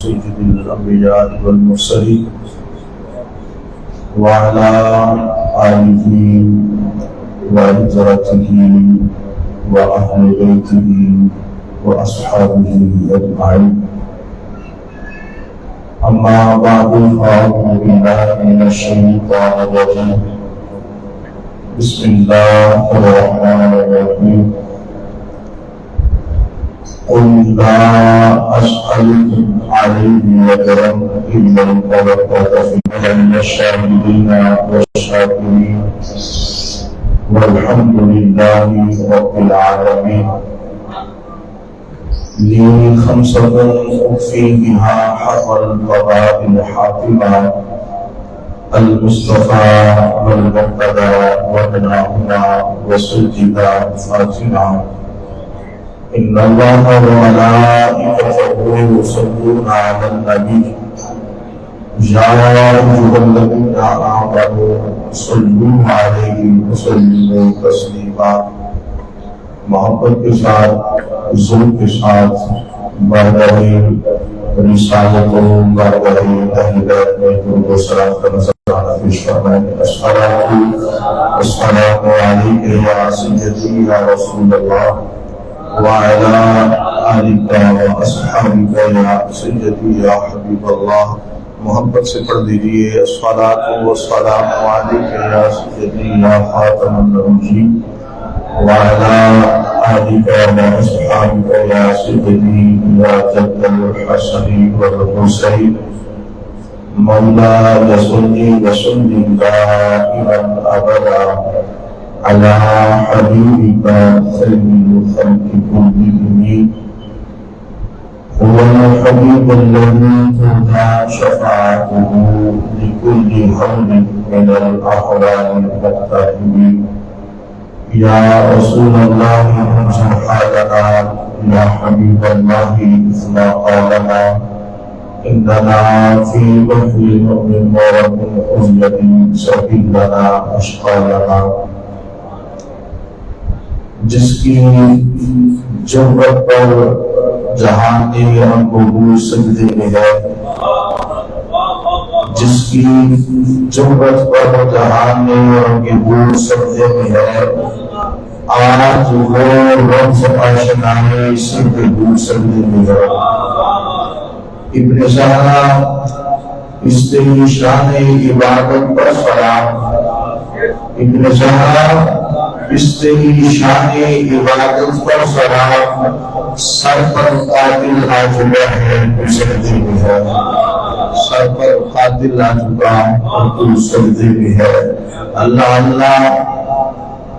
سيد الأنبياء والمرسلين وعلى آله وعترته وأهل بيته وأصحابه أجمعين. أما بعد فأعوذ بالله من الشيطان الرجيم. بسم الله الرحمن الرحيم. قل لا أسألكم عليه أجرا إلا المودة في الشاهدين والشاكرين والحمد لله رب العالمين. لي خمسة أخفي بها حق الفضائل حاتما المصطفى والمقتدى وابناهما وسيدنا فاطمة. إن الله وملائكته يصلون على النبي يا أيها الذين آمنوا صلوا عليه وسلموا تسليما. محبت کے ساتھ ذوق کے ساتھ بارگاہ رسالت و بارگاہ اہل بیت میں درود و سلام کا نذرانہ پیش فرمائیں. السلام علیک یا سیدی یا رسول اللہ وعلى آلك وأصحابك يا سيدي يا حبيب الله. محبت سے پڑھ دیجئے الصلاۃ والسلام علیک یا سیدی یا خاتم النبیین وعلى آلك وأصحابك يا سيدي يا جد الحسن والحسين. مولاي صل وسلم دائما أبدا على حبيبك خير الخلق كلهم. هو الحبيب الذي ترجى شفاعته لكل حول من الأحوال المقتربين. يا رسول الله انصر حالنا يا حبيب الله إذ قالنا إننا في بحر من ورد حزن سهل لنا أشقالنا. جس کی جرت پر جہان انگور سجدے میں ہے، جس کی جرت پر جہان انگور سجدے میں ہے، آج وہ رمز آشنائے سجدے سجدے میں ہے. ابن زہرا استشان عبادت پر سلام. ابن زہرا استشان عبادت پر سلام. سر پر قاتل آ چکا ہے سجدے میں ہے. سر پر قاتل آ چکا اور تو سجدے میں ہے. اللہ اللہ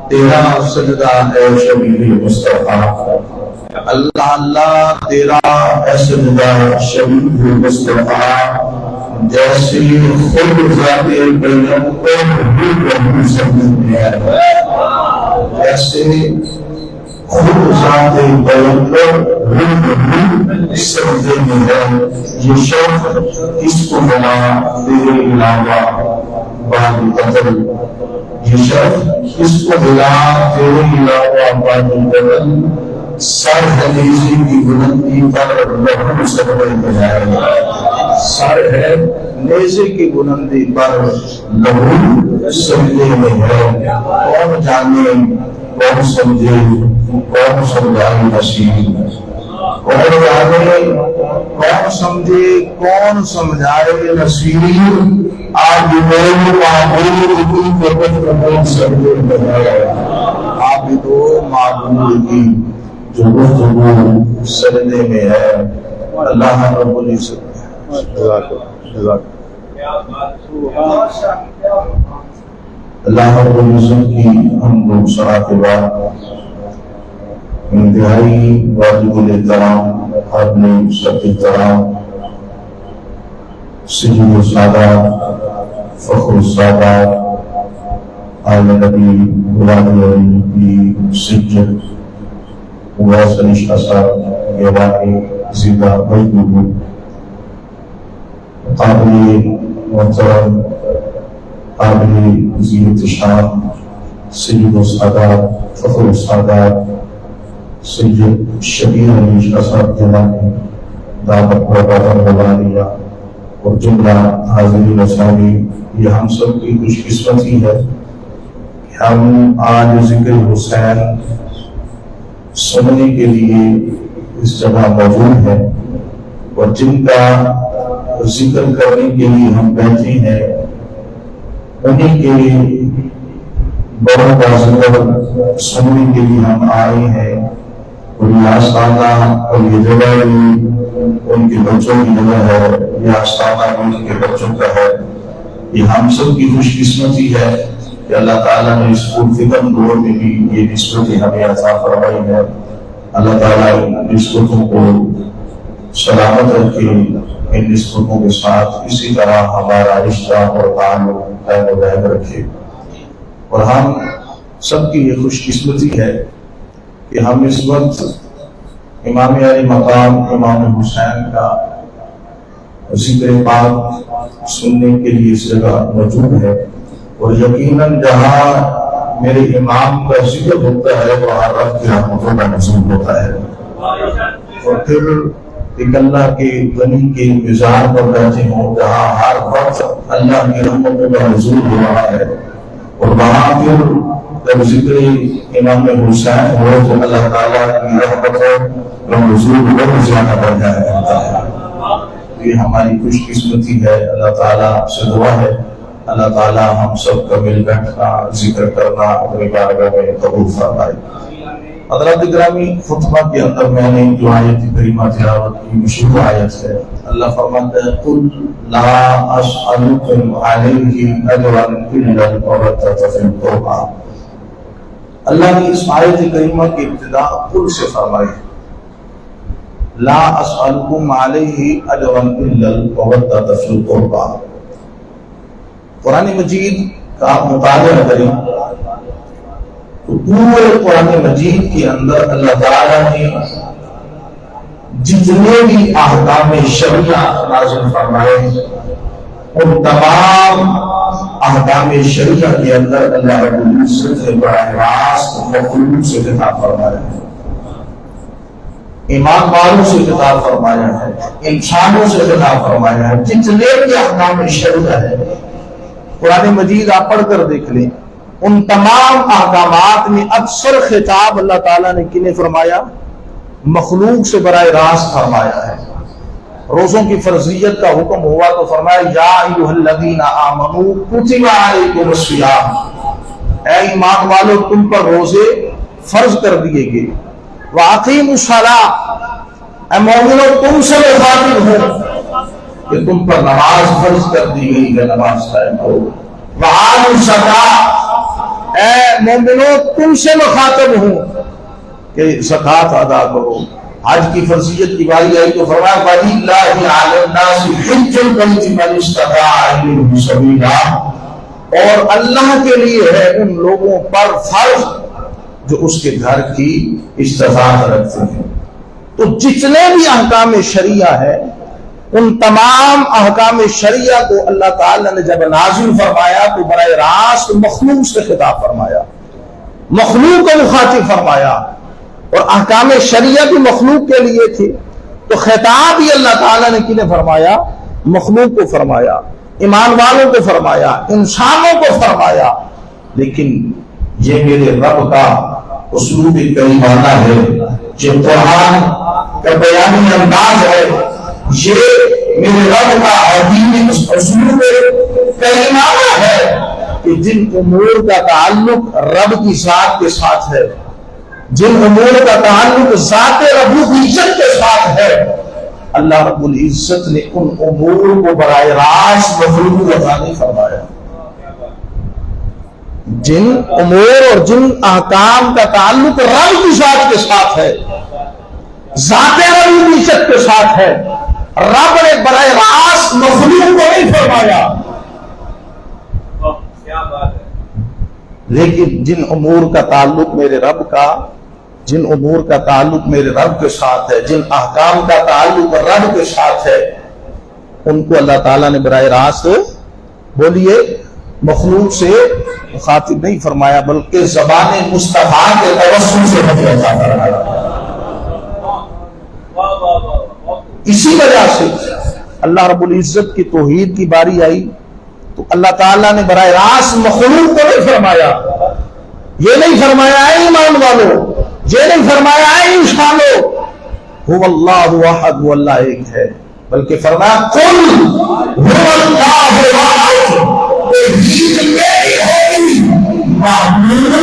تیرا سجدہ ہے شبیہ مصطفیٰ. اللہ اللہ تیرا سجدہ شبیہ مصطفیٰ. جیسے خود ذات بینم کو بھی سجدے میں ہے. جیسے خود ذات بینم سجدے میں ہے. یہ شوق اس کو بنا تیرے علاوہ باد قدر. یہ شوق اس کو بنا تیرے علاوہ باد قدر. سر ہے نیزے کی بلندی پر لہو سجدے میں ہے. سر ہے نیزے کی بلندی پر لہو سجدے میں ہے. کون جانے کون سمجھے کون سمجھائے نصیب. کون جانے کون سمجھے کون سمجھائے نصیب. آج میرے معبود کی قدرت کون سجدے میں ہے. عابد و معبود کی جو گفتگو سجدے میں ہے. اللہ رب العزت اللہ رب العزت کی حمد و ثنا کے بعد انتہائی واجب الاحترام قابل سب احترام سید السادات فخر السادات آل نبی غلام علی کی سجد واسنش اثر یوانی زیدہ مجدود قابل محترم قابل زیرت شان سید السادات فخر السادات سید شبیر علی اثر دیوانی دعوت بڑھا لیا اور جملہ حاضرین اسلامی، یہ ہم سب کی خوش قسمتی ہے کہ ہم آج ذکر حسین سننے کے لیے اس جگہ موجود ہیں، اور جن کا ذکر کرنے کے لیے ہم بیٹھے ہیں انہیں کے بڑوں کا ذکر سننے کے لیے ہم آئے ہیں، اور یہ آستانہ اور یہ جگہ ان کے بچوں کی جگہ ہے، یہ آستانہ ان کے بچوں کا ہے۔ یہ ہم سب کی خوش قسمتی ہے کہ اللہ تعالیٰ نے اس پرفتن دور میں بھی یہ نسبتیں ہمیں عطا فرمائی ہے۔ اللہ تعالیٰ ان نسبتوں کو سلامت رکھے، ان نسبتوں کے ساتھ اسی طرح ہمارا رشتہ اور تعلق قائم و دائم رکھے۔ اور ہم سب کی یہ خوش قسمتی ہے کہ ہم اس وقت امام علی مقام امام حسین کا ذکر پاک سننے کے لیے اس جگہ موجود ہے، اور یقیناً جہاں میرے امام کا ذکر ہوتا ہے وہاں رب کی رحمتوں کا نزول ہوتا ہے، اور پھر ایک اللہ کے غنی کے مزار پر بیٹھے ہوں جہاں ہر وقت اللہ کی رحمتوں کا نزول ہو رہا ہے، اور وہاں پھر جب ذکر امام حسین ہو تو اللہ تعالیٰ کی رحمتوں کا نزول بہت زیادہ بڑھ جاتا ہے۔ یہ ہماری خوش قسمتی ہے۔ اللہ تعالیٰ سے دعا ہے اللہ تعالیٰ ہم سب کا مل بیٹھنا ذکر کرنا اپنی بارگاہ میں قبول فرمائے۔ حضرات گرامی، خطبہ کے اندر میں نے جو آیت کریمہ تلاوت کی مشہور آیت ہے، اللہ فرماتا ہے قل لا اسألکم علیہ اجرا الا المودۃ فی القربى۔ اللہ نے اس آیت کریمہ کی ابتدا قل سے فرمائی، لا اسألکم علیہ اجرا الا المودۃ فی القربى۔ قرآن مجید کا آپ مطالعہ کریں تو پورے قرآن مجید کے اندر اللہ تعالیٰ نے جتنے بھی احکام شرعیہ نازل فرمائے ان تمام احکام شرعیہ کے اندر اللہ رب العزت نے براہ راست مخلوق سے خطاب فرمایا ہے، ایمان والوں سے خطاب فرمایا ہے، انسانوں سے خطاب فرمایا ہے۔ جتنے بھی احکام شرعیہ ہے قرآن مجید آپ پڑھ کر دیکھ لیں، ان تمام احکامات میں اکثر خطاب اللہ تعالیٰ نے کنہیں فرمایا؟ مخلوق سے براہ راست فرمایا ہے۔ روزوں کی فرضیت کا حکم ہوا تو فرمایا یا ایھا الذین آمنوا کتب علیکم الصیام، اے ایمان والو تم پر روزے فرض کر دیے گئے۔ واقیموا الصلاۃ، اے مومنو تم سے مخاطب ہوں کہ تم پر نماز فرض کر دی گئی ہے، نماز قائم کرو۔ وآتوا الزکاۃ، اے مومنو تم سے مخاطب ہوں کہ زکوٰۃ ادا کرو۔ حج کی فرضیت کی باری آئی تو فرمایا وَلِلَّهِ عَلَى النَّاسِ حِجُّ الْبَيْتِ مَنِ اسْتَطَاعَ إِلَيْهِ سَبِيلًا، اور اللہ کے لیے ہے ان لوگوں پر فرض جو اس کے گھر کی استطاعت رکھتے ہیں۔ تو جتنے بھی احکام شرعیہ ہے ان تمام احکام شرعیہ کو اللہ تعالیٰ نے جب نازل فرمایا تو براہ راست مخلوق سے خطاب فرمایا، مخلوق کو مخاطب فرمایا، اور احکام شرعیہ بھی مخلوق کے لیے تھی تو خطاب ہی اللہ تعالیٰ نے کنہیں فرمایا؟ مخلوق کو فرمایا، ایمان والوں کو فرمایا، انسانوں کو فرمایا۔ لیکن یہ میرے رب کا اسلوب کریمانہ ہے، یہ قرآن کا بیانی انداز ہے، یہ میرے رب کا عظیم اسلوب کریمانہ ہے کہ جن امور کا تعلق رب کی ذات کے ساتھ ہے، جن امور کا تعلق ذات رب العزت کے ساتھ ہے، اللہ رب العزت نے ان امور کو براہ راست مخلوق کو عطا نہیں فرمایا۔ جن امور اور جن احکام کا تعلق رب کی ذات کے ساتھ ہے، ذات رب العزت کے ساتھ ہے، رب نے براہ راست مخلوق کو نہیں فرمایا۔ لیکن جن امور کا تعلق میرے رب کا، جن امور کا تعلق میرے رب کے ساتھ ہے، جن احکام کا تعلق رب کے ساتھ ہے، ان کو اللہ تعالیٰ نے براہ راست بولیے مخلوق سے مخاطب نہیں فرمایا بلکہ زبان مصطفیٰ کے توسل سے فرمایا۔ اسی وجہ سے اللہ رب العزت کی توحید کی باری آئی تو اللہ تعالیٰ نے براہ راست مخلوق کو نہیں فرمایا، یہ نہیں فرمایا اے ایمان والو، یہ نہیں فرمایا اے انسانو هو اللہ احد، وہ اللہ ایک ہے، بلکہ فرمایا قل هو اللہ احد، توحید میری ہوگی معبود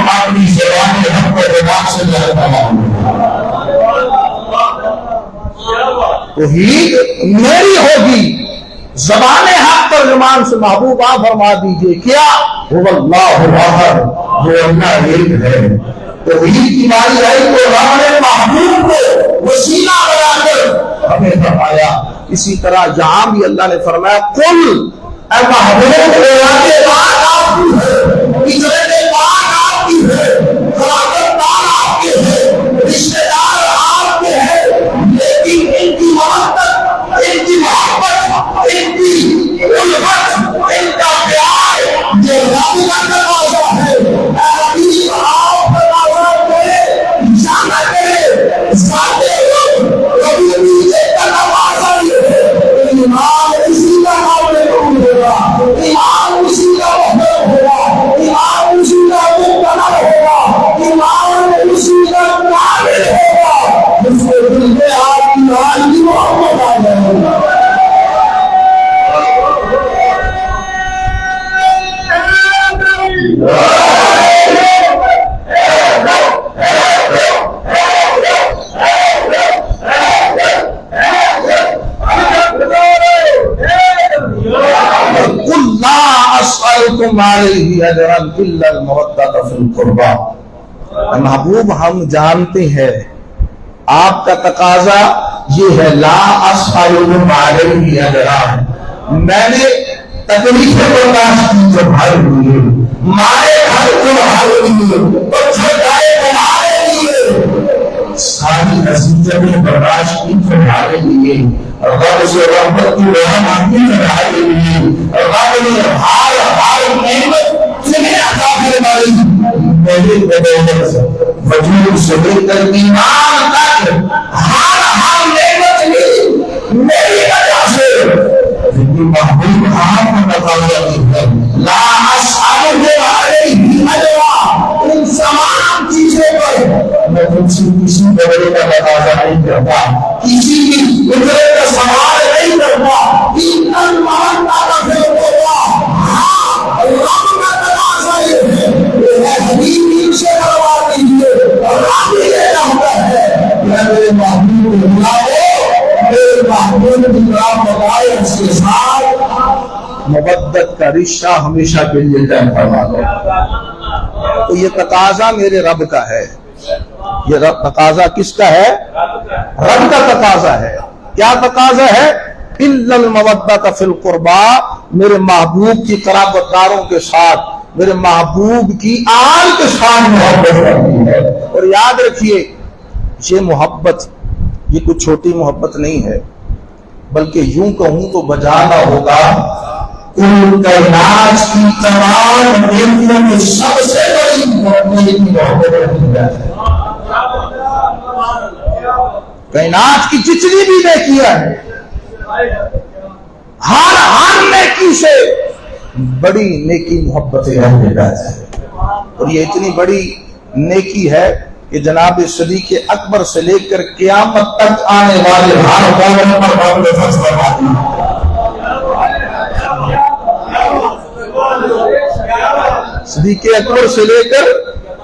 اپنی زبان حق و زبان سے لہتا توحید میری ہوگی، زبان حق پر زبان سے محبوب آپ فرما دیجئے کیا هو اللہ احد، وہ اللہ ایک ہے۔ توحید کی باری آئی تو رب نے محبوب کو وسیلہ بنا کر ہمیں فرمایا، اسی طرح یہاں بھی اللہ نے فرمایا قل اے محبوب اولاد پاک آپ کی ہے، اجرت پاک آپ کی ہے، خلافت دار آپ کے ہے، رشتہ دار آپ کے ہے، لیکن ان کی محبت، ان کی محبت، ان کی الفت، ان کا پیار جو رب کا تقاضا ہے، اے حبیب آپ تقاضا کرے، جانا کرے، ذاتے ہو، کبھی نیچے کا نوازا یہ ہے، ایمان اسی کا حامل ہوگا، ایمان اسی کا محبت ہوگا، ایمان اسی کا مقتدر ہوگا، ایمان اسی کا کامل ہوگا، جس کے دل میں آپ کی حال کی محبت آ جائے۔ قل لا اسألكم علیہ اجرا الا المودۃ فی القربى، محبوب ہم جانتے ہیں آپ کا تقاضا یہ ہے، لا اسألكم علیہ اجرا، میں نے تکلیفیں برداشت کی جو بھائی ہوئے، مارے گھر کو بھائی ہوئے، پتھر گائے تمہارے لیے، ساری عزیزتیں برداشت کی تمہارے لیے، رب سے رحمت کی رحم آتی تمہارے لیے، رب نے ہار ہار نعمت تمہیں عطا فرمائی، میرے بدولت سے وجود سے لے کر ایمان تک ہار ہار نعمت لی میری وجہ سے، محبوب آپ کا تقاضا ہے لا اسألکم علیہ اجرا، ان تمام چیزوں پر میں تم سے کسی بدلے کا تقاضا نہیں کرتا، کسی کی بدلے کا سوال نہیں کرتا، ان المحبت کا پھر ہوگا، ہاں رب کا تقاضا یہ ہے حبیب ان سے کروا دیجیے، رب یہ چاہتا ہے کہ میرے محبوب کو بلاؤ، میرے محبوب کی نام بتائے، اس کے ساتھ مودت کا رشتہ ہمیشہ کے لیے قائم فرما دو۔ تو یہ تقاضا میرے رب کا ہے، یہ تقاضا کس کا ہے؟ رب کا تقاضا ہے۔ کیا تقاضا ہے؟ الا المودۃ فی القربى، میرے محبوب کی قرابت داروں کے ساتھ، میرے محبوب کی آل کے ساتھ محبت کرنی ہے۔ اور یاد رکھیے یہ محبت یہ کوئی چھوٹی محبت نہیں ہے، بلکہ یوں کہوں تو بجانا ہوگا کل کائنات کی تمام نیکیوں میں سب سے بڑی محبت ہے۔ کائنات کی جتنی بھی نیکیاں ہیں، ہر نیکی سے بڑی نیکی محبت ہے، اور یہ اتنی بڑی نیکی ہے کہ جناب صدیق اکبر سے لے کر قیامت تک آنے والے ہر قوم پر محبت فرض فرماتی ہے۔ صدیق اکبر سے لے کر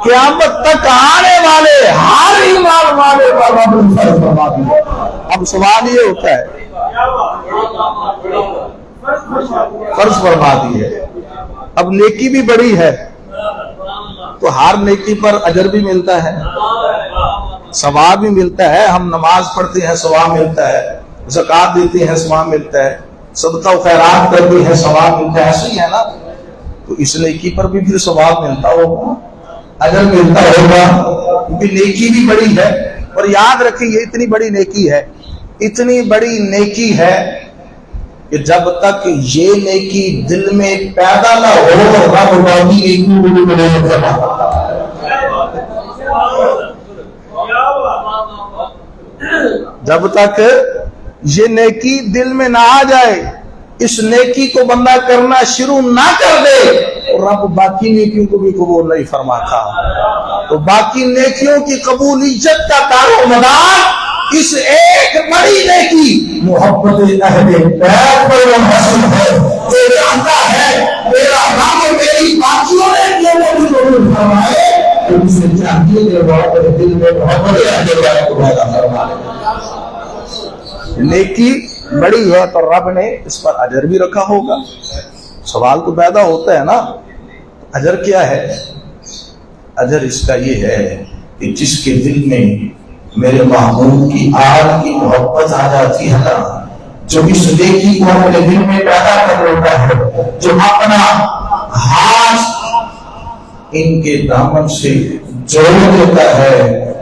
قیامت تک آنے والے ہر ایمان والے پر محبت فرض فرماتی ہے۔ اب سوال یہ ہوتا ہے فرض فرماتی ہے، اب نیکی بھی بڑی ہے تو ہر نیکی پر اجر بھی ملتا ہے، ثواب بھی ملتا ہے، ہم نماز پڑھتے ہیں ثواب ملتا ہے، زکوٰۃ دیتے ہیں ثواب ملتا ہے، صدقہ و خیرات کرتے ہیں ثواب ملتا ہے، صحیح ہے نا؟ تو اس نیکی پر بھی پھر ثواب ملتا ہوگا، اجر ملتا ہوگا، کیونکہ نیکی بھی بڑی ہے۔ اور یاد رکھیں یہ اتنی بڑی نیکی ہے، اتنی بڑی نیکی ہے کہ جب تک یہ نیکی دل میں پیدا نہ ہو رب باقی نیکی بھی نہیں کرتا۔ جب تک یہ نیکی دل میں نہ آ جائے، اس نیکی کو بندہ کرنا شروع نہ کر دے، اور رب باقی نیکیوں کو بھی قبول نہیں فرماتا۔ تو باقی نیکیوں کی قبولیت کا دارومدار اس ایک بڑی نیکی محبت اہل بیت پر منحصر ہے۔ جو جانتا ہے میرا رب میری باقیوں نیکیوں کو بھی قبول فرمائے، تو اسے چاہیے کہ وہ اپنے دل میں محبت اہل بیت کو پیدا فرمائے۔ نیکی بڑی ہے تو رب نے اس پر اجر بھی رکھا ہوگا۔ سوال تو پیدا ہوتا ہے نا، اجر کیا ہے؟ اجر اس کا یہ ہے کہ جس کے دل میں میرے محبوب کی آل کی محبت آ جاتی ہے نا، جو اس نیکی کو اپنے دل میں پیدا کر لیتا ہے، جو اپنا ہاتھ ان کے دامن سے جوڑ دیتا ہے،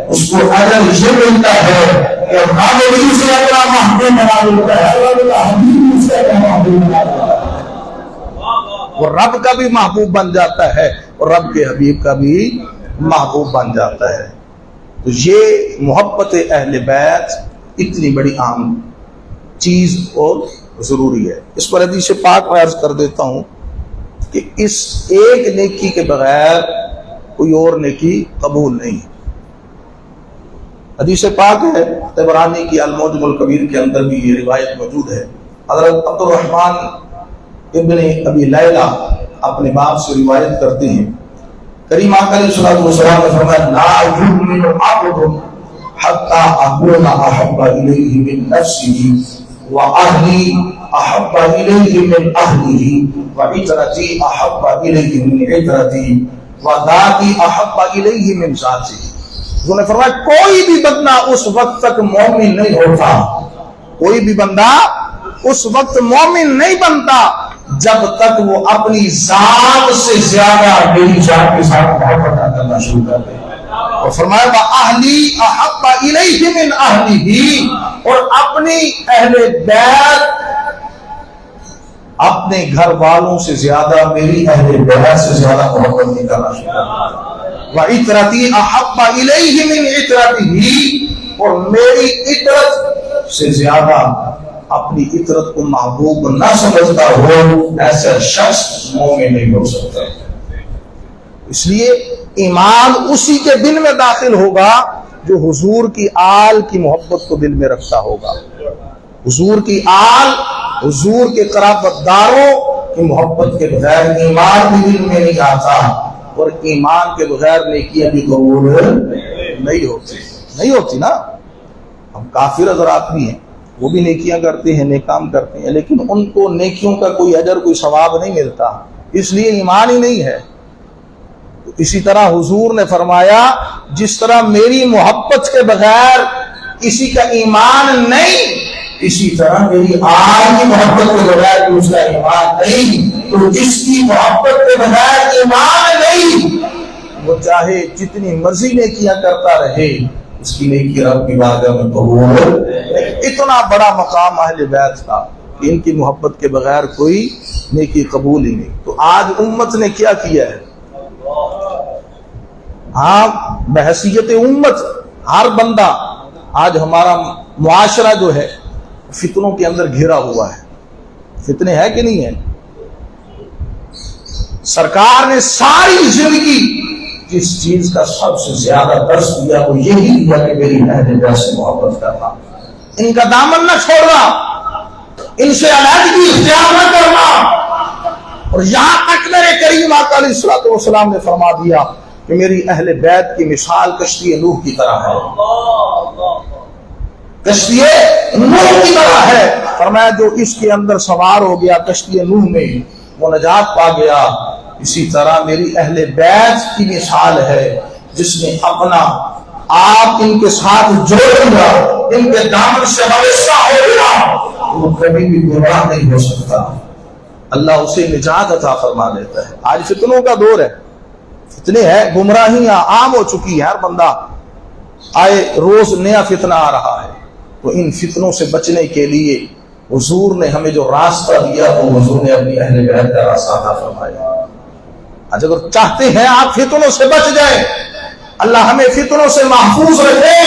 اس کو اجر یہ ملتا ہے کہ محبوب سے اپنا محبوب بنا لیتا ہے، وہ رب کا بھی محبوب بن جاتا ہے اور رب کے حبیب کا بھی محبوب بن جاتا ہے۔ تو یہ محبت اہل بیت اتنی بڑی عام چیز اور ضروری ہے۔ اس پر حدیث پاک میں عرض کر دیتا ہوں کہ اس ایک نیکی کے بغیر کوئی اور نیکی قبول نہیں ہے۔ حدیث پاک ہے، طبرانی کی المعجم الکبیر کے اندر بھی یہ روایت موجود ہے۔ حضرت عبد الرحمن ابن ابی لیلہ اپنے باپ سے روایت کرتے ہیں، کریم آقا علیہ الصلوۃ والسلام نے فرمایا لا یؤمن عبد حتی اکون احب الیہ من نفسہ واہلی احب الیہ من اہلہ وعترتی احب الیہ من عترتی وذاتی احب الیہ من ذاتی۔ انہوں نے فرمایا کوئی بھی بندہ اس وقت تک مومن نہیں ہوتا، کوئی بھی بندہ اس وقت مومن نہیں بنتا جب تک وہ اپنی ذات سے زیادہ میری ذات کے ساتھ محبت کرنا شروع کر دے۔ اور فرمایا وَأَهْلِي أَحَبَّ إِلَيْهِ مِنْ أَهْلِهِ، اور اپنی اہل بیت اپنے گھر والوں سے زیادہ میری اہل بیت سے زیادہ محبت نہیں کرنا شروع کر دے۔ وَعِتْرَتِي أَحَبَّ إِلَيْهِ مِنْ عِتْرَتِهِ، اور میری عطرت سے زیادہ اپنی عطرت کو محبوب نہ سمجھتا ہو، ایسا شخص مومن نہیں ہو سکتا۔ اس لیے ایمان اسی کے دل میں داخل ہوگا جو حضور کی آل کی محبت کو دل میں رکھتا ہوگا۔ حضور کی آل، حضور کے قرابت داروں کی محبت کے بغیر ایمان بھی دل میں نہیں آتا، اور ایمان کے بغیر نیکیاں بھی قبول نہیں ہوتی نا۔ ہم کافر حضرات بھی ہیں، وہ بھی نیکیاں کرتے ہیں، نیک کام کرتے ہیں، لیکن ان کو نیکیوں کا کوئی اجر کوئی ثواب نہیں ملتا، اس لیے ایمان ہی نہیں ہے۔ اسی طرح حضور نے فرمایا جس طرح میری محبت کے بغیر کسی کا ایمان نہیں، اسی طرح میری آل کی محبت کے بغیر اس کا ایمان نہیں۔ تو جس کی محبت کے بغیر ایمان نہیں، وہ چاہے جتنی مرضی نیکیاں کرتا رہے، اس کی نیکی رب کی بارگاہ میں قبول۔ اتنا بڑا مقام اہل بیت تھا کہ ان کی محبت کے بغیر کوئی نیکی قبول ہی نہیں۔ تو آج امت نے کیا کیا ہے؟ ہاں، بحیثیت امت ہر بندہ، آج ہمارا معاشرہ جو ہے فتنوں کے اندر گھرا ہوا ہے۔ فتنے ہے کہ نہیں ہے؟ سرکار نے ساری زندگی جس چیز کا سب سے زیادہ درس دیا وہ یہی دیا کہ میری اہل بیت سے محبت کرنا، ان کا دامن نہ چھوڑنا، ان سے علیحدگی اختیار نہ کرنا۔ اور یہاں تک میرے کریم آقا علیہ الصلوۃ والسلام نے فرما دیا کہ میری اہل بیت کی مثال کشتی نوح کی طرح ہے، کشتی نوح کی طرح ہے۔ فرمایا جو اس کے اندر سوار ہو گیا کشتی نوح میں وہ نجات پا گیا، اسی طرح میری اہل بیت کی مثال ہے جس نے اپنا آپ ان کے ساتھ جوڑ لیا، ان کے دامن سے ہمیشہ ہو گیا، وہ کبھی بھی گمراہ نہیں ہو سکتا، اللہ اسے نجات عطا فرما دیتا ہے۔ آج فتنوں کا دور ہے، فتنے ہیں، گمراہیاں عام ہو چکی ہیں، ہر بندہ آئے روز نیا فتنہ آ رہا ہے۔ تو ان فتنوں سے بچنے کے لیے حضور نے ہمیں جو راستہ دیا وہ حضور نے اپنی اہل بیت کا راستہ عطا فرمایا۔ آج اگر چاہتے ہیں آپ فتنوں سے بچ جائیں، اللہ ہمیں فتنوں سے محفوظ رکھے،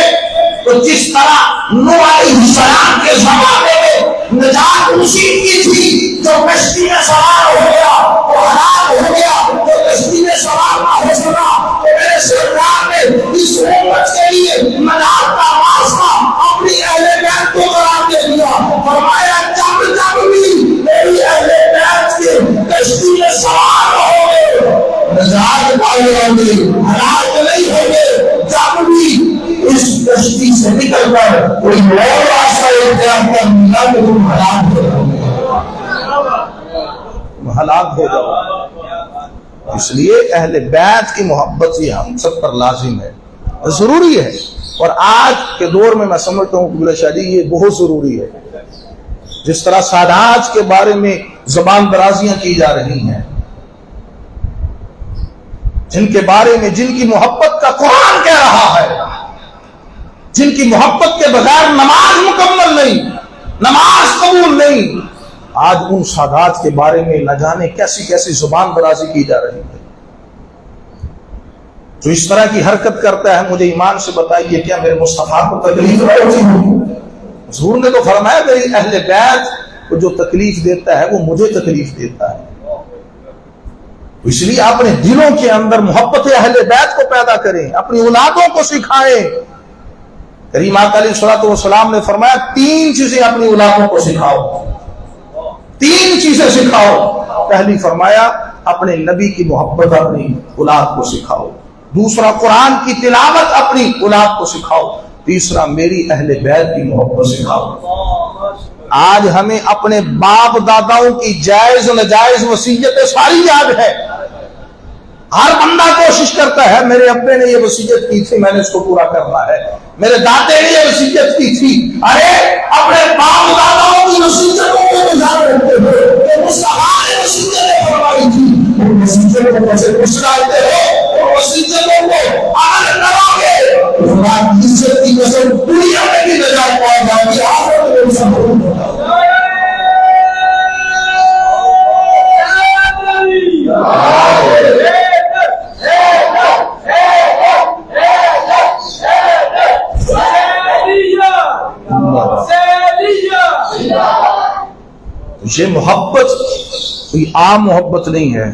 تو جس طرح نوح علیہ السلام کے زمانے میں نجات اسی کی تھی جو کشتی میں سوار ہو گیا وہ ہلاک ہو گیا، جو کشتی میں سوار نہ ہو سکا تو میرے سرکار نے اس امت کے لیے نجات کا واسطہ اپنی اہل بیت کو قرار دے دیا، فرمایا جب جب بھی میری اہل بیت کے کشتی میں سوار ہو گئے نجات پائے ہوں گے، ہلاک نہیں ہوں گے، جب بھی اس کشتی سے نکل کر کوئی اور راستہ اختیار کر لیا تو تم ہلاک ہو جاؤ گے، ہلاک ہو جاؤ۔ اس لیے اہل بیت کی محبت یہ ہم سب پر لازم ہے، ضروری ہے، اور آج کے دور میں سمجھتا ہوں کہ شاہ جی یہ بہت ضروری ہے۔ جس طرح سادات کے بارے میں زبان درازیاں کی جا رہی ہیں، جن کے بارے میں جن کی محبت کا قرآن کہہ رہا ہے، جن کی محبت کے بغیر نماز مکمل نہیں، نماز قبول نہیں، آج ان سادات کے بارے میں نہ جانے کیسی کیسی زبان درازی کی جا رہی ہے۔ جو اس طرح کی حرکت کرتا ہے مجھے ایمان سے بتائیے کیا میرے مصطفیٰ کو تکلیف ہوتی ہے؟ حضور نے تو فرمایا میری اہل بیت کو جو تکلیف دیتا ہے وہ مجھے تکلیف دیتا ہے۔ اس لیے اپنے دلوں کے اندر محبت اہل بیت کو پیدا کریں، اپنی اولادوں کو سکھائیں۔ کریم آقا علیہ الصلوۃ والسلام نے فرمایا 3 چیزیں اپنی اولادوں کو سکھاؤ، 3 چیزیں سکھاؤ۔ پہلی فرمایا اپنے نبی کی محبت اپنی اولاد کو سکھاؤ، دوسرا قرآن کی تلاوت اپنی اولاد کو سکھاؤ، تیسرا میری اہل بیت کی محبت سکھاؤ۔ آج ہمیں اپنے باپ داداؤں کی جائز و ناجائز وصیتیں ساری یاد ہے، ہر بندہ کوشش کرتا ہے میرے ابے نے یہ وصیت کی تھی میں نے اس کو پورا کرنا ہے، میرے دادے نے یہ وصیت کی تھی۔ ارے اپنے باپ داداؤں کی وصیتوں کو یاد رکھتے ہو کہ مصطفیٰ نے وصیتیں فرمائی تھی، ان وصیتوں کو کیسے پچھڑاتے ہو؟ ان وصیتوں کو عمل کرو گے خدا کی عزت کی قسم دنیا میں بھی نجات پا جائے گی، آخرت میں بھی سب ہوگا۔ یہ محبت کوئی عام محبت نہیں ہے،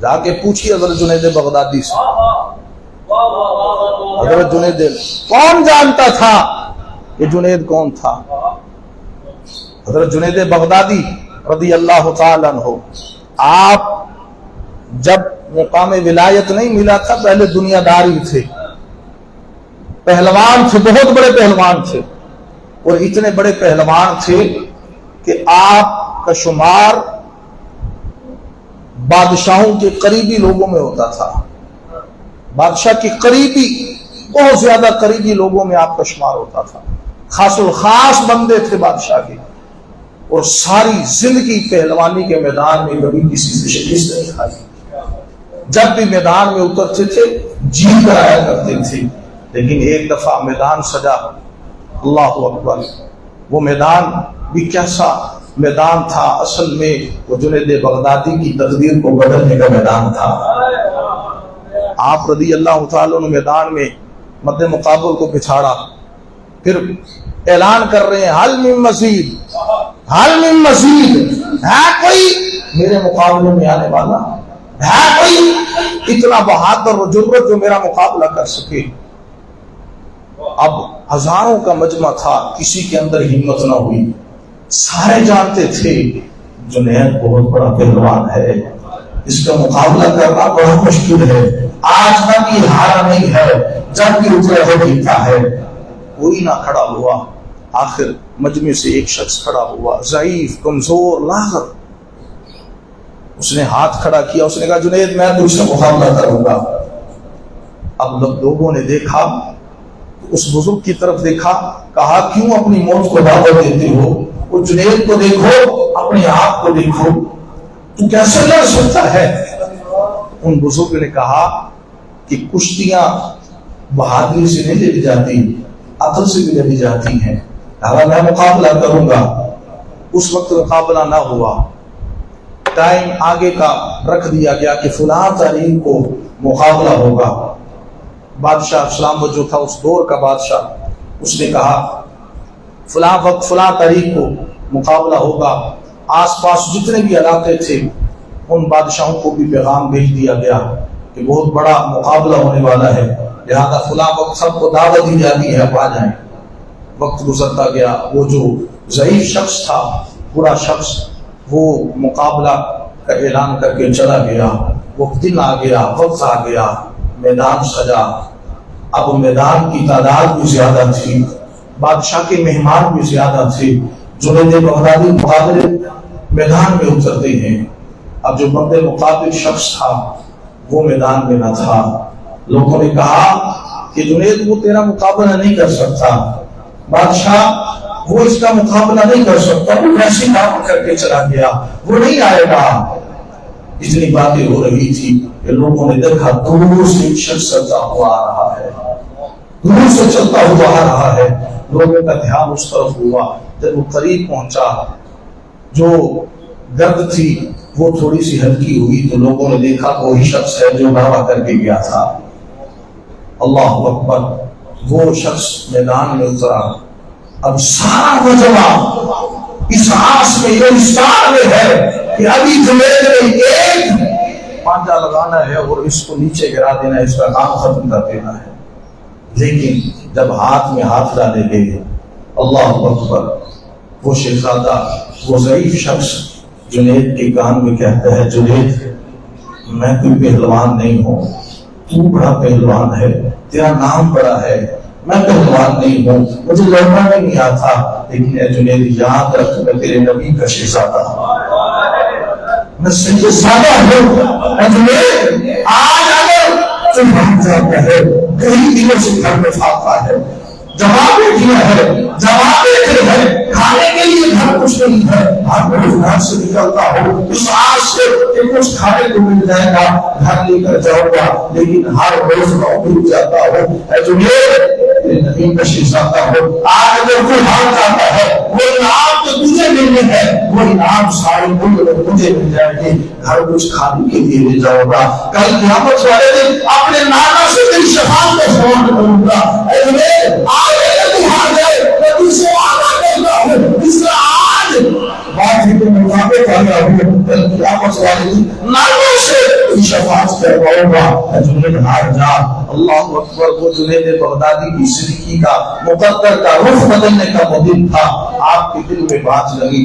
جا کے پوچھیے حضرت جنید بغدادی سے، حضرت جنید کون جانتا تھا کہ جنید کون تھا؟ حضرت جنید بغدادی رضی اللہ تعالیٰ عنہ آپ جب مقام ولایت نہیں ملا تھا پہلے دنیا داری تھے، پہلوان تھے، بہت بڑے پہلوان تھے، اور اتنے بڑے پہلوان تھے کہ آپ کا شمار بادشاہوں کے قریبی لوگوں میں ہوتا تھا، بادشاہ کی قریبی بہت زیادہ قریبی لوگوں میں آپ کا شمار ہوتا تھا، خاص الخاص بندے تھے بادشاہ کے، اور ساری زندگی پہلوانی کے میدان میں کبھی کسی سے شکست نہیں کھائی، جب بھی میدان میں اترتے تھے جیت کر آیا کرتے تھے۔ لیکن ایک دفعہ میدان سجا، اللہ اکبر، وہ میدان بھی کیسا میدان تھا، اصل میں وہ جنید بغدادی کی تقدیر کو بدلنے کا میدان تھا۔ آپ رضی اللہ تعالیٰ عنہ میدان میں مد مقابل کو بچھاڑا، پھر اعلان کر رہے ہیں حل من مزید، حل من مزید، ہے کوئی میرے مقابلے میں آنے والا، ہے کوئی اتنا بہادر و جرأت جو میرا مقابلہ کر سکے؟ اب ہزاروں کا مجمع تھا، کسی کے اندر ہمت نہ ہوئی، سارے جانتے تھے جنید بہت بڑا پہلوان ہے، اس کا مقابلہ کرنا بڑا مشکل ہے، آج تک یہ ہارا نہیں ہے، جب بھی اترے ہو جیتا ہے۔ کوئی نہ کھڑا ہوا، آخر مجمع سے ایک شخص کھڑا ہوا، ضعیف، کمزور، لاغر، اس نے ہاتھ کھڑا کیا، اس نے کہا جنید میں تجھ سے مقابلہ کروں گا۔ اب لوگوں نے دیکھا، اس بزرگ کی طرف دیکھا، کہا کیوں اپنی موت کو دعوت دیتے ہو؟ وہ جنید کو دیکھو، اپنے آپ کو دیکھو، تو کیسے لڑ سکتا ہے؟ ان بزرگ نے کہا کہ کشتیاں بہادری سے نہیں لڑی جاتی، عقل سے بھی لڑی جاتی ہیں، کہا میں مقابلہ کروں گا۔ اس وقت مقابلہ نہ ہوا، ٹائم آگے کا رکھ دیا گیا کہ فلاں تاریخ کو مقابلہ ہوگا۔ بادشاہ اسلام جو تھا اس دور کا بادشاہ، اس نے کہا فلاں وقت فلاں تاریخ کو مقابلہ ہوگا. آس پاس جتنے بھی علاقے تھے ان بادشاہوں کو بھی پیغام بھیج دیا گیا کہ بہت بڑا مقابلہ ہونے والا ہے، لہذا فلاں وقت سب کو دعوت دی جاتی ہے، آپ آ جائیں. وقت گزرتا گیا، وہ جو ضعیف شخص تھا، برا شخص، وہ مقابلہ کا اعلان کر کے چلا گیا. وہ دن آ گیا، وقت آ گیا، میدان سجا. اب میدان کی تعداد بھی زیادہ تھی، بادشاہ کے مہمان بھی زیادہ تھے. جنید بغدادی مقابلے میدان میں اترتے ہیں. اب جو بندے مقابل شخص تھا وہ میدان میں نہ تھا. لوگوں نے کہا کہ جنید وہ تیرا مقابلہ نہیں کر سکتا، بادشاہ وہ اس کا مقابلہ نہیں کر سکتا، وہ ایسی بات کر کے چلا گیا، وہ نہیں آئے گا. اتنی باتیں ہو رہی تھی کہ لوگوں نے دیکھا دور سے ایک شخص چلتا ہوا آ رہا ہے، دور سے چلتا ہوا آ رہا ہے. لوگوں کا دھیان اس طرف ہوا. جب وہ قریب پہنچا، جو گرد تھی وہ تھوڑی سی ہلکی ہوئی تو لوگوں نے دیکھا وہی شخص ہے جو دعویٰ کر کے گیا تھا. اللہ اکبر. وہ شخص میدان میں اترا. اب سارا مجمع اس آس میں یہ اشتہار میں ہے کہ ابھی جنید نے ایک پانجا لگانا ہے اور اس کو نیچے گرا دینا ہے، اس کا کام ختم کر دینا ہے. لیکن جب ہاتھ میں ہاتھ ڈالے گئے، اللہ اکبر، وہ شہزادہ، وہ ضعیف شخص جنید کے کان میں کہتا ہے جنید میں کوئی پہلوان نہیں ہوں، تو بڑا پہلوان ہے، تیرا نام بڑا ہے، میں پہلوان نہیں ہوں، مجھے لڑنا نہیں آتا، لیکن اے جنید یاد رکھ میں تیرے نبی کا شہزادہ ہوں، میں شہزادہ ہوں. اے جنید آج اگر تم بھاگ جاتا ہے، کئی دنوں سے گھر میں فاقہ ہے، جواب دیا ہے، جواب دیتے ہیں، کھانے کے لیے گھر کچھ نہیں ہے، آپ میں گھر سے نکلتا ہوں اس آس سے کہ کچھ کھانے کو مل جائے گا، گھر لے کر جاؤں گا، لیکن ہر روز میں بھول جاتا ہوں. اے جنید نبی کا شہزادہ ہو، آج اگر کوئی بھاگ جاتا ہے وہ انعام تو تجھے ملنے ہے، وہ انعام سارے ملک میں مجھے مل جائے گی، گھر کچھ کھانے کے لیے لے جاؤں گا، کل قیامت والے دن اپنے نانا سے تیری شفاعت کا سوال کروں گا. اے جنید آج اگر تو ہار جائے میں تجھ سے وعدہ کرتا ہوں اس کا آج بات ہی کے مطابق آیا ہوں، کل قیامت والے دن نانا سے تیری شفاعت کرواؤں گا. اے جنید ہار جا. اللہ اکبر. وہ جنید بغدادی کی زندگی کا مقدر کا رخ بدلنے کا وہ دن تھا. آپ کے دل میں بات لگی،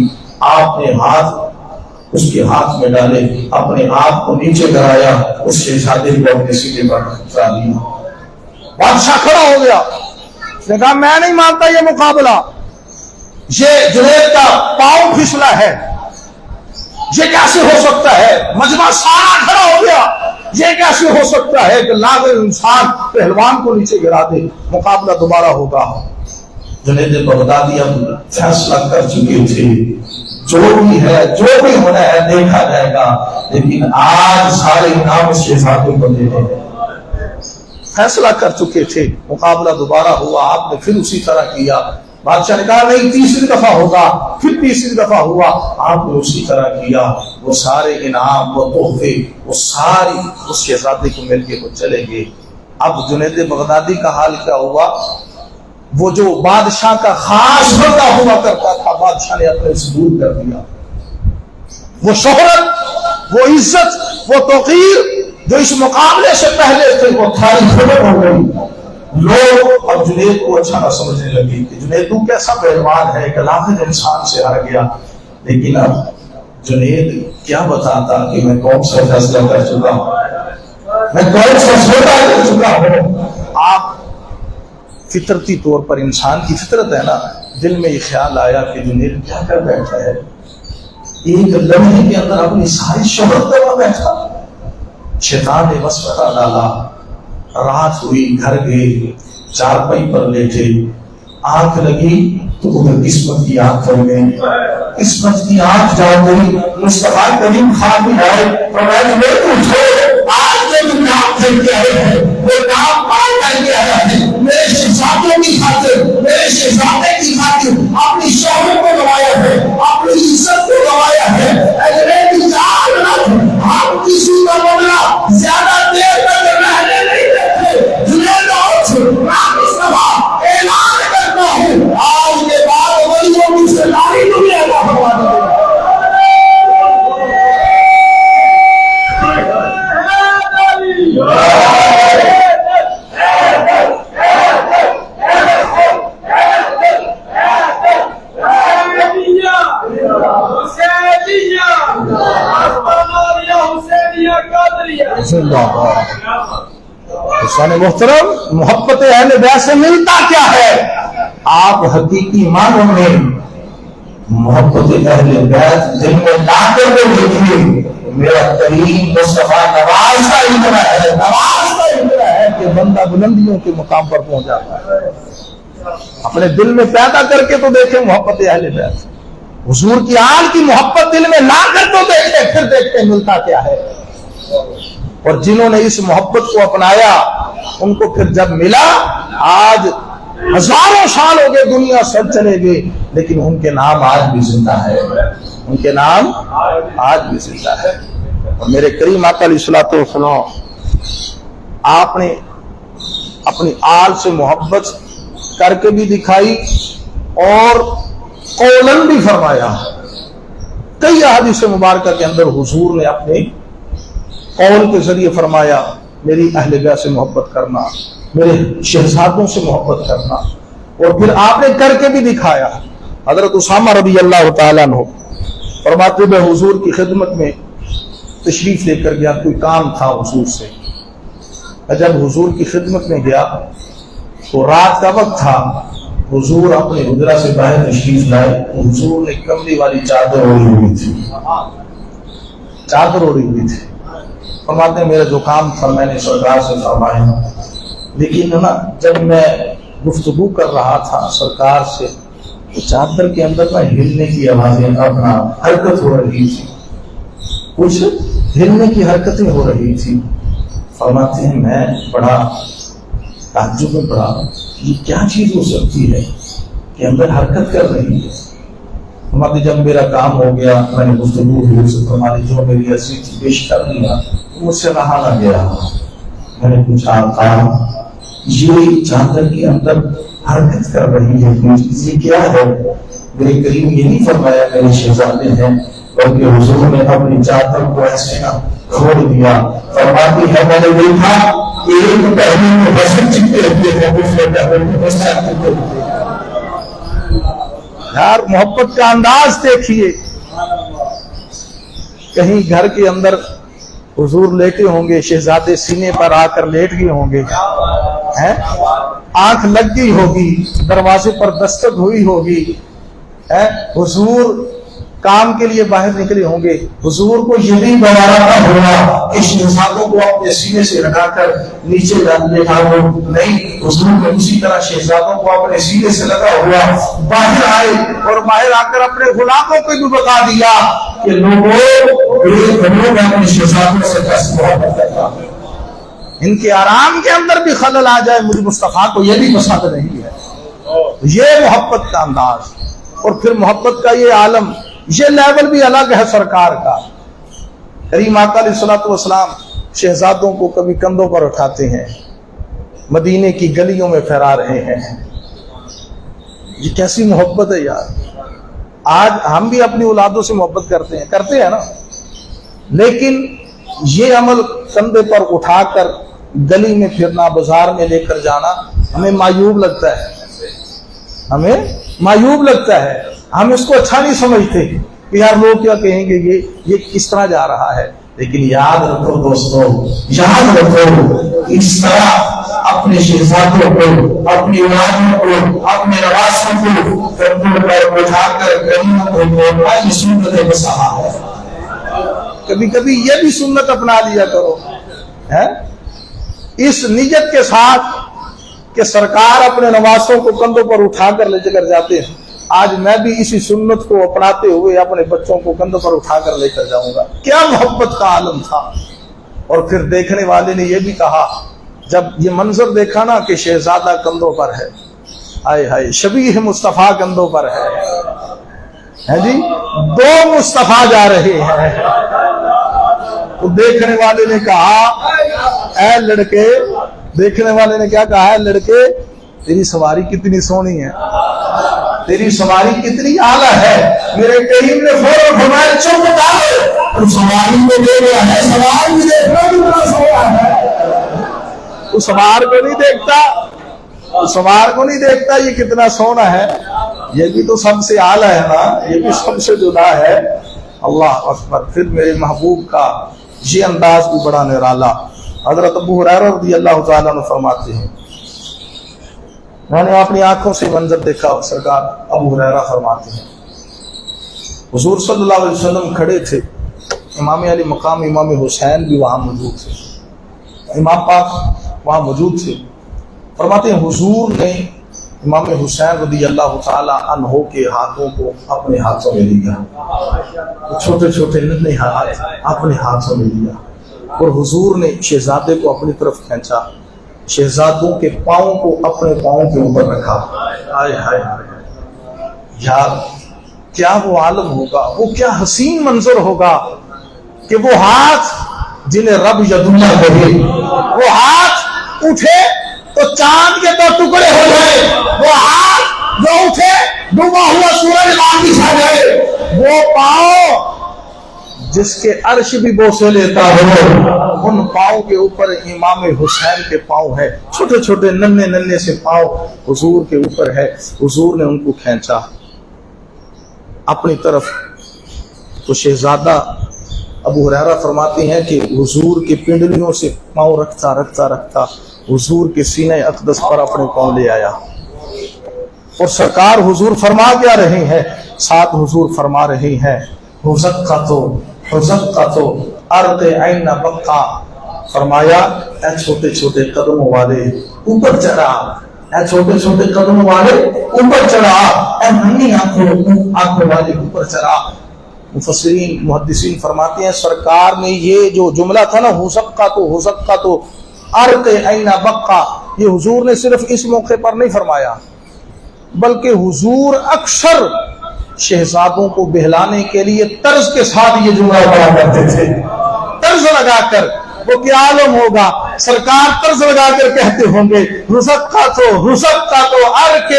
آپ نے ہاتھ اس کے ہاتھ میں ڈالے، اپنے آپ کو نیچے گرایا، اس شہزادے کو اپنے سینے پر اٹھا لیا. بادشاہ کھڑا ہو گیا، اس نے کہا میں نہیں مانتا یہ مقابلہ، یہ جنید کا پاؤں پھسلا ہے، یہ کیسے ہو سکتا ہے؟ مجمع سارا کھڑا ہو گیا، یہ کیسے ہو سکتا ہے کہ لاغر انسان پہلوان کو نیچے گرا دے؟ مقابلہ دوبارہ ہوگا. جنید بغدادی اب فیصلہ کر چکے تھے، جو بھی ہے جو بھی ہونا ہے دیکھا جائے گا، لیکن آج سارے انعام اس شہزادے کو دینے ہیں. فیصلہ کر چکے تھے. مقابلہ دوبارہ ہوا، آپ نے پھر اسی طرح کیا. بادشاہ نے کہا نہیں تیسری دفعہ ہوگا، پھر تیسری دفعہ ہوا، آپ نے اسی طرح کیا. وہ سارے انعام، وہ تحفے، وہ ساری اس شہزادے کو مل کے وہ چلے گئے. اب جنید بغدادی کا حال کیا ہوا؟ وہ جو بادشاہ کا خاص بندہ ہوا کرتا تھا، بادشاہ نے اپنے سے دور کر دیا. وہ شہرت، وہ عزت، وہ توقیر جو اس مقابلے سے پہلے تھے وہ ساری ختم ہو گئی. لوگ اب جنید کو اچھا نہ سمجھنے لگے کہ جنید تو کیسا پہلوان ہے کہ لاکھ انسان سے ہار گیا. لیکن اب جنید کیا بتاتا کہ میں کون سا فیصلہ کر چکا ہوں، میں کون سا سودا کر چکا ہوں. آپ فطرتی طور پر، انسان کی فطرت ہے نا، دل میں یہ خیال آیا کہ جنید کیا کر بیٹھا ہے، ایک لمحے کے اندر اپنی ساری شہرت دبا بیٹھا. شیطان نے وسوسہ ڈالا. رات ہوئی، گھر گئے، چارپائی پر لیٹے، آنکھ لگی تو ادھر قسمت کی آنکھ کھل گئی. قسمت کی آنکھ جا گئی. مصطفیٰ کریم خان بھی آئے، فرمایا میں اٹھو، آج جو تم نام کر کے آئے ہیں وہ نام پار کر کے آیا ہے. میرے شہزادوں کی خاطر، میرے شہزادے کی خاطر اپنی شوہر کو گوایا ہے، اپنی عزت کو گوایا ہے. آپ کسی کا بدلہ زیادہ دیر تک رہنے نہیں دیتے. اعلان زندہ باد۔ حسین محترم، محبت اہل بیت سے ملتا کیا ہے؟ آپ حقیقی معنوں میں محبت اہل بیت دل میں لا کر کے دیکھیے۔ میرا کریم مصطفیٰ نواز کا اتنا ہے، نواز کا اتنا ہے کہ بندہ بلندیوں کے مقام پر پہنچ جاتا ہے۔ اپنے دل میں پیدا کر کے تو دیکھیں محبت اہل بیت، حضور کی آل کی محبت دل میں لا کر تو دیکھیں، پھر دیکھتے ملتا کیا ہے۔ اور جنہوں نے اس محبت کو اپنایا ان کو پھر جب ملا، آج ہزاروں سال ہو گئے، دنیا سب چلے گئے، لیکن ان کے نام آج بھی زندہ ہے، ان کے نام آج بھی زندہ ہے۔ اور میرے کریم آقا علیہ الصلوۃ والسلام، آپ نے اپنی آل سے محبت کر کے بھی دکھائی اور قولن بھی فرمایا۔ کئی احادیث مبارکہ کے اندر حضور نے اپنے قول کے ذریعے فرمایا میری اہل بیت سے محبت کرنا، میرے شہزادوں سے محبت کرنا، اور پھر آپ نے کر کے بھی دکھایا۔ حضرت اسامہ رضی اللہ تعالیٰ عنہ فرماتے میں حضور کی خدمت میں تشریف لے کر گیا، کوئی کام تھا حضور سے۔ جب حضور کی خدمت میں گیا تو رات کا وقت تھا، حضور اپنے حجرہ سے باہر تشریف لائے، حضور نے کملی والی چادر اوڑھی ہوئی تھی، چادر اوڑھی ہوئی تھی۔ فرماتے ہیں میرا جو کام تھا میں نے سرکار سے فرمایا، لیکن نا جب میں گفتگو کر رہا تھا سرکار سے تو چادر کے اندر نہ ہلنے کی آوازیں، اپنا حرکت ہو رہی تھی، کچھ ہلنے کی حرکتیں ہو رہی تھی۔ فرماتے ہیں میں بڑا تعجب میں پڑا، یہ کیا چیز ہو سکتی ہے کہ اندر حرکت کر رہی ہے۔ فرماتے جب میرا کام ہو گیا، میں نے گفتگو ہوئی سے فرماتے جو میری عرضی تھی پیش کر دیا، مجھ سے رہا نہ گیا۔ میں نے پوچھا کام یہ چادر کے اندر حرکت کر رہی ہے، یہ کیا ہے؟ میرے کریم یہ نہیں فرمایا میرے شہزادے ہیں، بلکہ حضور نے اپنی چادر کو ایسے نہ کھوڑ دیا۔ فرماتی ہے میں نے دیکھا ایک پہلے میں حسن چکتے ہوئے ہیں، دوسرے پہلے میں حسن چکتے ہوئے ہیں۔ یار محبت کا انداز دیکھیے، کہیں گھر کے اندر حضور لیٹے ہوں گے، شہزادے سینے پر آ کر لیٹ گئے ہوں گے، آنکھ لگ گئی ہوگی، دروازے پر دستک ہوئی ہوگی، حضور کام کے لیے باہر نکلے ہوں گے، حضور کو یہ بھی گوارا نہ ہوا کہ شہزادوں کو اپنے سینے سے لگا کر نیچے لٹا دو، نہیں، حضور نے اسی طرح شہزادوں کو اپنے سینے سے لگا ہوا باہر آئے، اور باہر آ کر اپنے غلاموں کو بھی بتا دیا کہ لوگوں میں اپنے شہزادوں سے کیسے محبت کرتا ہوں۔ ان کے آرام کے اندر بھی خلل آ جائے، مجھے مصطفیٰ کو یہ بھی پسند نہیں ہے۔ یہ محبت کا انداز، اور پھر محبت کا یہ عالم، یہ لیول بھی الگ ہے سرکار کا۔ کریم آقا علیہ الصلوۃ والسلام شہزادوں کو کبھی کندھوں پر اٹھاتے ہیں، مدینے کی گلیوں میں پھیرا رہے ہیں۔ یہ کیسی محبت ہے یار! آج ہم بھی اپنی اولادوں سے محبت کرتے ہیں نا، لیکن یہ عمل کندھے پر اٹھا کر گلی میں پھرنا، بازار میں لے کر جانا ہمیں معیوب لگتا ہے، ہمیں معیوب لگتا ہے، ہم اس کو اچھا نہیں سمجھتے کہ یار لوگ کیا کہیں گے، یہ کس طرح جا رہا ہے۔ لیکن یاد رکھو دوستو، یاد رکھو اس طرح اپنے شہزادوں کو، اپنی اولادوں کو، اپنے نواسوں کو کندھوں پر اٹھا کر گلیوں کو گھومنا یہ سنت بسا ہے۔ کبھی کبھی یہ بھی سنت اپنا لیا کرو، اس نیت کے ساتھ کہ سرکار اپنے نواسوں کو کندھوں پر اٹھا کر لے کر جاتے ہیں، آج میں بھی اسی سنت کو اپناتے ہوئے اپنے بچوں کو کندھوں پر اٹھا کر لے کر جاؤں گا۔ کیا محبت کا عالم تھا! اور پھر دیکھنے والے نے یہ بھی کہا، جب یہ منظر دیکھا نا کہ شہزادہ کندھوں پر ہے، ہائے ہائے شبیہ مصطفیٰ کندھوں پر ہے جی، دو مصطفیٰ جا رہے ہیں، تو دیکھنے والے نے کہا اے لڑکے، دیکھنے والے نے کیا کہا ہے، لڑکے تیری سواری کتنی سونی ہے، تیری سواری کتنی اعلیٰ ہے۔ میرے کریم نے فوراً فرمایا چپ ڈالو، تو سواری کو دے رہا ہے، سوار بھی دیکھنا کتنا سونا ہے، تو سوار کو نہیں دیکھتا، سوار کو نہیں دیکھتا یہ کتنا سونا ہے، یہ بھی تو سب سے اعلیٰ ہے نا، یہ بھی سب سے جدا ہے۔ اللہ اکبر! پھر میرے محبوب کا یہ انداز بھی بڑا نرالا. حضرت ابو ہریرہ رضی اللہ تعالیٰ عنہ فرماتے ہیں میں نے اپنی آنکھوں سے منظر دیکھا. سرکار ابو ہریرہ فرماتے ہیں حضور صلی اللہ علیہ وسلم کھڑے تھے, امام علی مقام امام حسین بھی وہاں موجود تھے, امام پاک وہاں موجود تھے. فرماتے ہیں حضور نے امام حسین رضی اللہ تعالی عنہ کے ہاتھوں کو اپنے ہاتھوں میں لیا, چھوٹے چھوٹے ننھے ہاتھ اپنے ہاتھوں میں لیا, اور حضور نے شہزادے کو اپنی طرف کھینچا, شہزادوں کے پاؤں کو اپنے پاؤں کے اوپر رکھا. ہائے ہائے یار کیا وہ عالم ہوگا, وہ کیا حسین منظر ہوگا کہ وہ ہاتھ جنہیں رب ید اللہ کہے, وہ ہاتھ اٹھے تو چاند کے دو ٹکڑے ہو گئے, وہ ہاتھ جو اٹھے ڈوبا ہوا سورج باقی چھا گئے, وہ پاؤں جس کے عرش بھی بوسے لیتا ہو, ان پاؤں کے اوپر امام حسین کے پاؤں ہے, چھوٹے چھوٹے ننھے ننھے سے پاؤں حضور کے اوپر ہے. حضور نے ان کو کھینچا اپنی طرف. تو شہزادہ ابو ہریرہ فرماتے ہیں کہ حضور کی پنڈلیوں سے پاؤں رکھتا رکھتا رکھتا حضور کے سینے اقدس پر اپنے پاؤں لے آیا, اور سرکار حضور فرما کیا رہے ہیں, ساتھ حضور فرما رہے ہیں حزقتو ارض عین بقا. فرمایا اے چھوٹے چھوٹے قدموں والے اوپر چڑھا, اے چھوٹے چھوٹے قدموں والے اوپر چڑھا, اے ننھی آنکھوں والے اوپر چڑھا. مفسرین محدثین فرماتے ہیں سرکار نے یہ جو جملہ تھا نا حزقتو ارض عین بقا, یہ حضور نے صرف اس موقع پر نہیں فرمایا, بلکہ حضور اکثر شہزادوں کو بہلانے کے لیے طرز کے ساتھ یہ جملہ پڑھا کرتے تھے. طرز لگا کر, وہ کیا عالم ہوگا, سرکار طرز لگا کر کہتے ہوں گے حزقتو ارض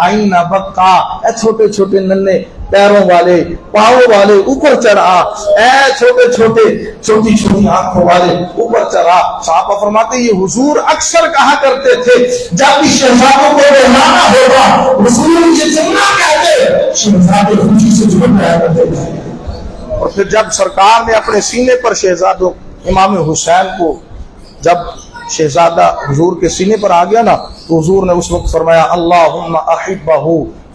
عین بقا, اے چھوٹے چھوٹے ننھے پیروں والے پاؤں والے اوپر چڑھا, اے چھوٹے چھوٹے چھوٹی چھوٹی آنکھوں والے اوپر چڑھا. صحابہ فرماتے ہیں یہ حضور اکثر کہا کرتے تھے جب بھی شہزادوں کو بہلانا ہوگا, حضور یہ جملہ کہتے شہزادے خوشی سے جھوم رہا کرتے تھے. اور پھر جب سرکار نے اپنے سینے پر شہزادوں امام حسین کو, جب شہزادہ حضور کے سینے پر آ گیا نا, تو حضور نے اس وقت فرمایا اللہم احبہ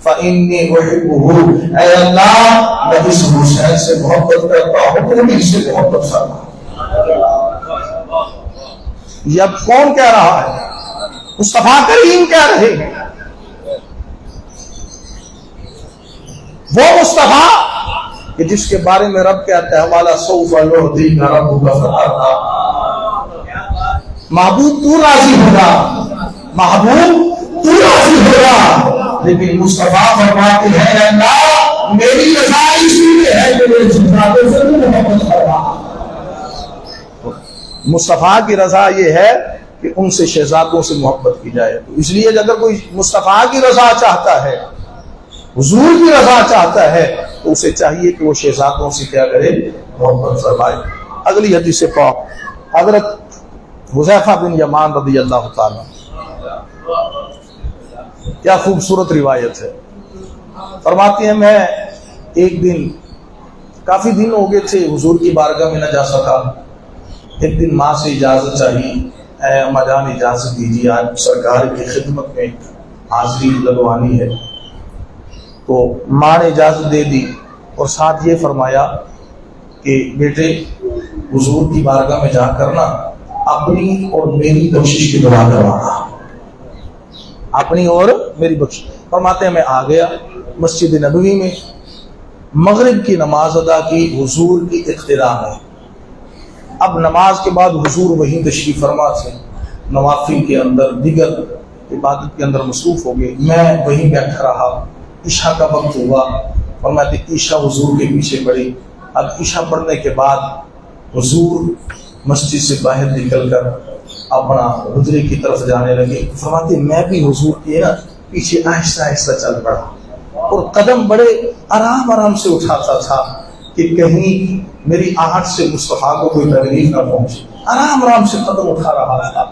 فإنی احبہ, اے اللہ میں اس حسین سے محبت کرتا ہوں, تو بھی اس سے محبت فرما. یہ اب کون کہہ رہا ہے, مصطفیٰ کریم کہہ رہے ہیں, وہ مصطفیٰ کہ جس کے بارے میں رب کہتا ہے والا سوف یعطیک ربک فترضی, محبوب تو راضی ہوگا, محبوب تو راضی ہوگا. لیکن مصطفیٰ فرماتے ہیں اللہ میری رضا اسی میں ہے کہ میرے شہزادوں سے محبت کرنا. مصطفیٰ کی رضا یہ ہے کہ ان سے شہزادوں سے محبت کی جائے. تو اس لیے اگر کوئی مصطفیٰ کی رضا چاہتا ہے, حضور کی رضا چاہتا ہے, تو اسے چاہیے کہ وہ شہزادوں سے کیا کرے, محبت فرمائے. اگلی حدیث پاک حضرت حذیفہ بن یمان رضی اللہ تعالیٰ, کیا خوبصورت روایت ہے. فرماتے ہیں میں ایک دن, کافی دن ہو گئے تھے حضور کی بارگاہ میں نہ جا سکا, ایک دن ماں سے اجازت چاہی, اے اماں جان اجازت دیجیے آج سرکار کی خدمت میں حاضری لگوانی ہے. تو ماں نے اجازت دے دی, اور ساتھ یہ فرمایا کہ بیٹے حضور کی بارگاہ میں جا کر نا اپنی اور میری بخشش کی دعا کروانا, اپنی اور میری بخشش. فرماتے ہیں میں آ گیا مسجد نبوی میں, مغرب کی نماز ادا کی حضور کی اقتداء میں. اب نماز کے بعد حضور وہیں تشریف فرما تھے, نوافل کے اندر دیگر عبادت کے اندر مصروف ہو گئے. میں وہیں بیٹھا رہا, عشاء کا وقت ہوا, فرماتے عشاء حضور کے پیچھے پڑی. اب عشاء پڑھنے کے بعد حضور مسجد سے باہر نکل کر اپنا حجرے کی طرف جانے لگے. فرماتے میں بھی حضور کے نا پیچھے آہستہ آہستہ چل پڑا, اور قدم بڑے آرام آرام سے اٹھاتا تھا کہ کہیں میری آہٹ سے مصطفیٰ کو کوئی تکلیف نہ پہنچے. آرام آرام سے قدم اٹھا رہا تھا.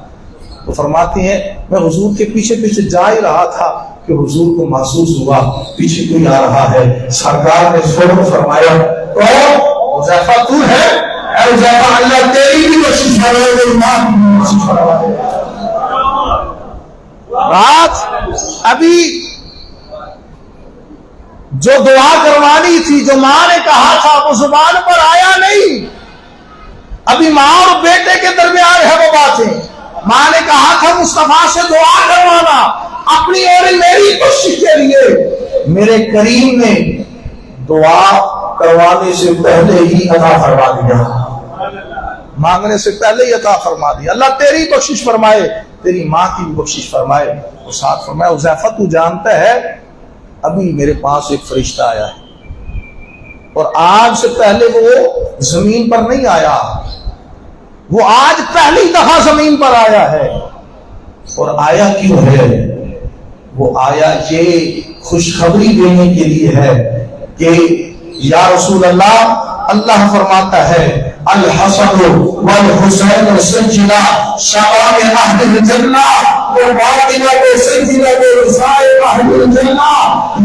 تو فرماتے ہیں میں حضور کے پیچھے پیچھے جا ہی رہا تھا کہ حضور کو محسوس ہوا پیچھے کوئی آ رہا ہے. سرکار نے فوراً فرمایا حذیفہ تو ہے, اے حذیفہ اللہ تیری بھی بخشش فرمائے، میری ماں کی بھی بخشش فرمائے۔ رات ابھی جو دعا کروانی تھی، جو ماں نے کہا تھا، وہ زبان پر آیا نہیں۔ ابھی ماں اور بیٹے کے درمیان ہے وہ باتیں۔ ماں نے کہا تھا مصطفیٰ سے دعا کروانا اپنی اور میری کوشش کے لیے، میرے کریم نے دعا کروانے سے پہلے ہی عطا فرما دیا، مانگنے سے پہلے ہی عطا فرما دیا۔ اللہ تیری بخشش فرمائے، تیری ماں کی بھی بخشش فرمائے۔ اور ساتھ فرمایا حذیفہ تو جانتا ہے ابھی میرے پاس ایک فرشتہ آیا ہے، اور آج سے پہلے وہ زمین پر نہیں آیا، وہ آج پہلی دفعہ زمین پر آیا ہے۔ اور آیا کیوں ہے؟ وہ آیا یہ خوشخبری دینے کے لیے ہے کہ یا رسول اللہ، اللہ فرماتا ہے الحسن والحسین سجدہ شباب اہل الجنہ وفاطمہ سجدہ نساء اہل الجنہ۔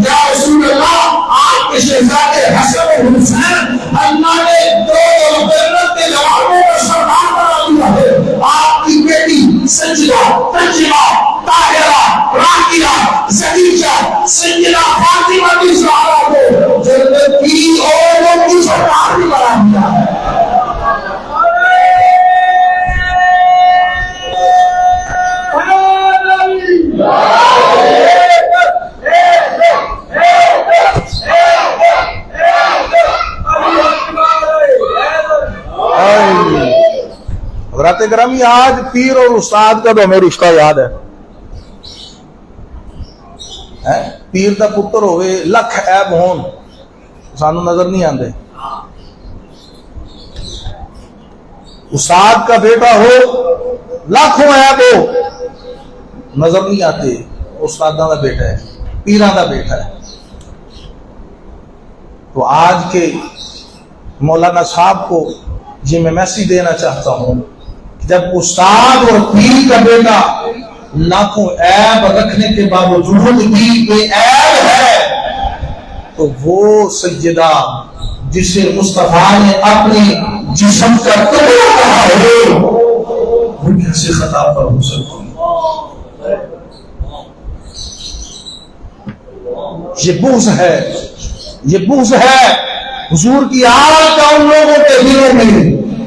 یا رسول اللہ، آپ کے شہزادے حسن و حسین اللہ نے دو جنت کے جوانوں کا سردار بنا دیا ہے۔ آپ کی بیٹی سجدہ، تنجبہ، طاہرہ، راقیہ، زدیجہ، سیدہ فاطمہ کی زہرا کو جنت کی عورتوں کی سردار بھی بنا دیا ہے۔ حضرات گرامی، آج پیر اور استاد کا تو ہمیں رشتہ یاد ہے۔ پیر دا پتر ہوئے لکھ عیب ہون سانو نظر نہیں آندے، استاد کا بیٹا ہو لاکھوں عیب ہو نظر نہیں آتے، استاداں دا بیٹا ہے، پیراں دا بیٹا ہے۔ تو آج کے مولانا صاحب کو یہ میں میسج دینا چاہتا ہوں، جب استاد اور پیر کا بیٹا لاکھوں عیب رکھنے کے باوجود بھی بے عیب ہے، تو وہ سیدہ جسے مصطفیٰ نے اپنے جسم کا ٹکڑا کہا ہو، وہ کیسے خطا پر ہو سکتی؟ یہ بغض ہے، یہ بغض ہے حضور کی آل کا ان لوگوں کے دلوں میں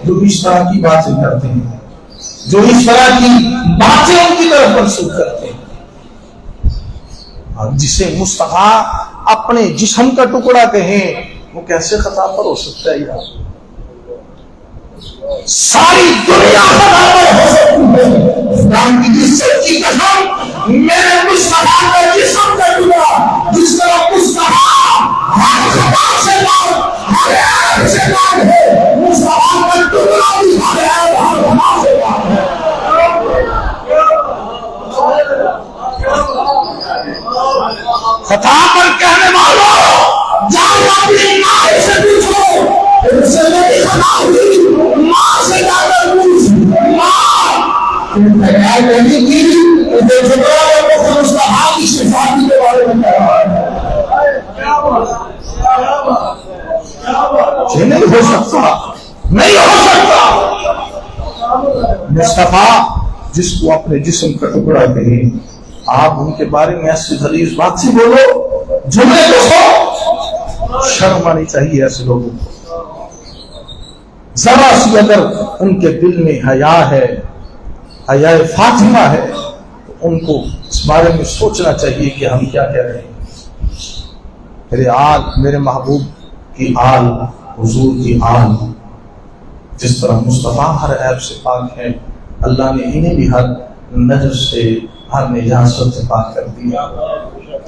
جو اس طرح کی باتیں کرتے ہیں، جو اس طرح کی باتیں ان کی طرف منسوخ کرتے ہیں۔ جسے مصطفیٰ اپنے جسم کا ٹکڑا کہیں، وہ کیسے خطا پر ہو سکتا ہے یار؟ ساری دنیا خطا پر ہو سکتی ہے۔ اسلام کی جس سچی قسم، میرے مصطفیٰ کا جسم کا ٹکڑا جس طرح مصطفیٰ ہر خطا سے پاک، ہر عیب سے پاک ہے، مصطفیٰ کا ٹکڑا بھی ہر عیب ہر خطا سے پاک ہے۔ خطا پر کہنے والوں، جاؤ اپنی ماں سے پوچھو، ان سے میری خطا ہوئی، ماں سے جا کر پوچھ، ماں خیال نہیں کی، جو جھگڑا ہے وہ مصطفیٰ کی شفاعت کے بارے میں کہہ رہا ہے۔ یہ نہیں ہو سکتا، نہیں ہو سکتا۔ مصطفیٰ جس کو اپنے جسم کا ٹکڑا کہے، آپ ان کے بارے میں ایسی غلیظ بات سے بولو، جملے کو سو، شرم آنی چاہیے ایسے لوگوں کو۔ ذرا سی اگر ان کے دل میں حیا ہے، حیا فاطمہ ہے، تو ان کو اس بارے میں سوچنا چاہیے کہ ہم کیا کہہ رہے ہیں۔ میرے آل، میرے محبوب کی آل، حضور کی آل، جس طرح مصطفیٰ ہر عیب سے پاک ہے، اللہ نے انہیں بھی ہر نجس سے، ہر نجاست سے پاک کر دیا۔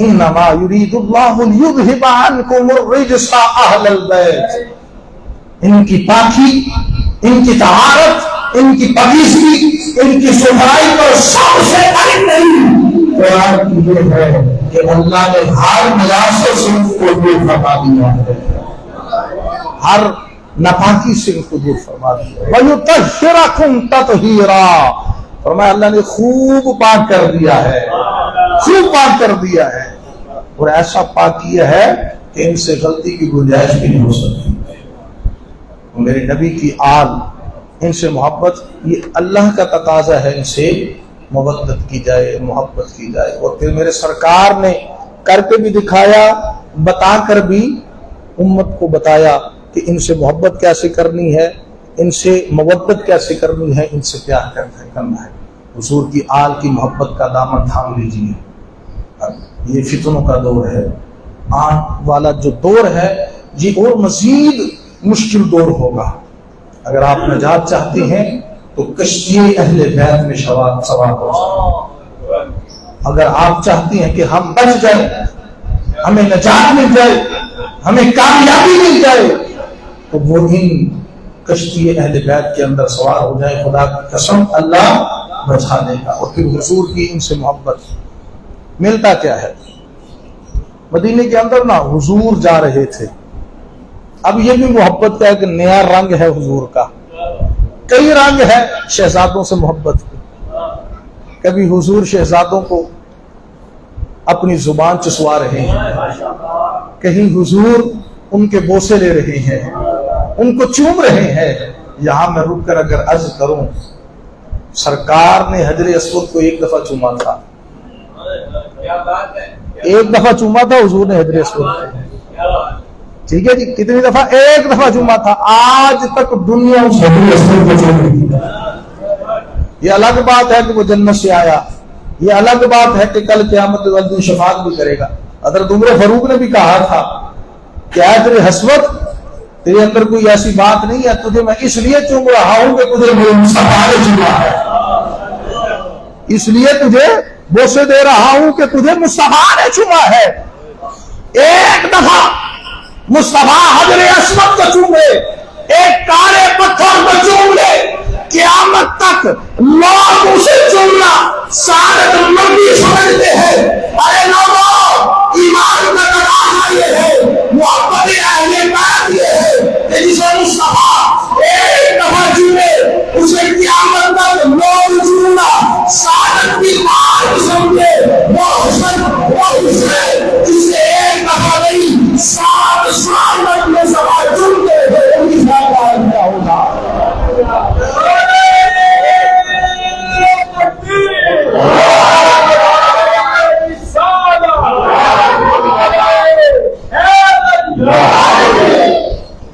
انما یرید اللہ لیذھب عنکم الرجس اہل البیت۔ ان کی پاکی، ان کی طہارت، ان کی پاکیزگی، ان کی صفائی پر سب سے اہم نہیں قرآن کی یہ ہے کہ اللہ نے ہر نجاست سے ان کو دور فرما دیا ہے، ہر ناپاکی سے ان کو دور فرما دیا۔ وَيُطَهِّرَكُمْ تَطْهِيرًا، فرمایا اللہ نے خوب پاک کر دیا ہے، خوب پاک کر دیا ہے، اور ایسا پاک کیا ہے کہ ان سے غلطی کی گنجائش بھی نہیں ہو سکتی۔ میرے نبی کی آل، ان سے محبت، یہ اللہ کا تقاضا ہے، ان سے مودت کی جائے، محبت کی جائے۔ اور پھر میرے سرکار نے کر کے بھی دکھایا، بتا کر بھی امت کو بتایا کہ ان سے محبت کیسے کرنی ہے، ان سے مودت کیسے کرنی ہے، ان سے پیار کرنا ہے۔ حضور کی آل کی محبت کا دامن تھام لیجیے۔ یہ فتنوں کا دور ہے، آنے والا جو دور ہے یہ اور مزید مشکل دور ہوگا۔ اگر آپ نجات چاہتے ہیں تو کشتی اہل بیت میں سوار ہو جائیں۔ اگر آپ چاہتے ہیں کہ ہم بچ جائیں، ہمیں نجات مل جائے، ہمیں کامیابی مل جائے، تو وہ ان کشتی اہل بیت کے اندر سوار ہو جائے۔ خدا کی قسم اللہ بچا دے گا۔ اور پھر حضور کی ان سے محبت ملتا کیا ہے؟ مدینے کے اندر نا حضور جا رہے تھے، اب یہ بھی محبت کا ایک نیا رنگ ہے حضور کا۔ کئی رنگ ہے شہزادوں سے محبت کی۔ کبھی حضور شہزادوں کو اپنی زبان چسوا رہے ہیں، کہیں حضور ان کے بوسے لے رہے ہیں، ان کو چوم رہے ہیں۔ یہاں میں رک کر اگر عرض کروں، سرکار نے حجر اسود کو ایک دفعہ چوما تھا، ایک دفعہ چوما تھا حضور نے حجر اسود کو، ٹھیک ہے جی، کتنی دفعہ؟ ایک دفعہ چوما تھا۔ آج تک دنیا اس حجر اسود کو چوم رہی ہے۔ یہ الگ بات ہے کہ وہ جنت سے آیا، یہ الگ بات ہے کہ کل قیامت والدین شفاعت بھی کرے گا۔ حضرت عمر فاروق نے بھی کہا تھا کہ اے تیرے حسوت، تیرے اندر کوئی ایسی بات نہیں ہے، تجھے میں اس لیے چوم رہا ہوں کہ تجھے میرے مصطفیٰ نے چوما ہے، اس لیے تجھے بوسے دے رہا ہوں کہ تجھے مصطفیٰ نے چوما ہے۔ ایک دفعہ مصطفیٰ حجر اسود کو چوم لے، ایک کالے پتھر کو چوم لے، قیامت تک لوگ اسے چومنا سعادت مندی سمجھتے ہیں۔ ارے لوگوں، ایمان کا تقاضا یہ ہے، محبت اہل بیت یہ ہے کہ جسے مصطفیٰ ایک دفعہ چومے اسے قیامت تک لوگ چومنا سعادت کی بات سمجھے۔ وہ حسین جسے ایک دفعہ نہیں 7 سال تک میں سوال چومتے ہیں، ان کی ساتھ کیا ہوگا؟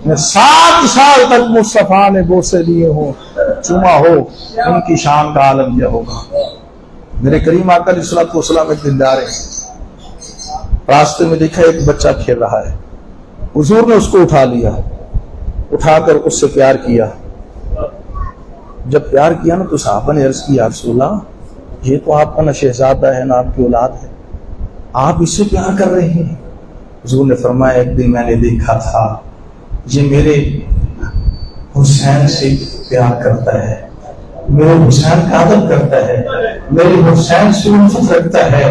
میں 7 سال تک مصطفیٰ نے بوسے لیے ہوں، چوما ہو، ان کی شان کا عالم کیا ہوگا؟ میرے کریم آقا علیہ الصلوۃ والسلام ایک دن جا رہے ہیں، راستے میں دیکھا ایک بچہ کھیل رہا ہے، حضور نے اس کو اٹھا لیا، اٹھا کر اس سے پیار کیا۔ جب پیار کیا نا تو صحابہ نے عرض کی، یا رسول اللہ، یہ تو آپ کا نہ شہزادہ ہے نہ آپ کی اولاد ہے، آپ اس سے پیار کر رہے ہیں؟ حضور نے فرمایا، ایک دن میں نے دیکھا تھا یہ میرے حسین سے پیار کرتا ہے، میرے حسین کا ادب کرتا ہے، میرے حسین سے الفت رکھتا ہے،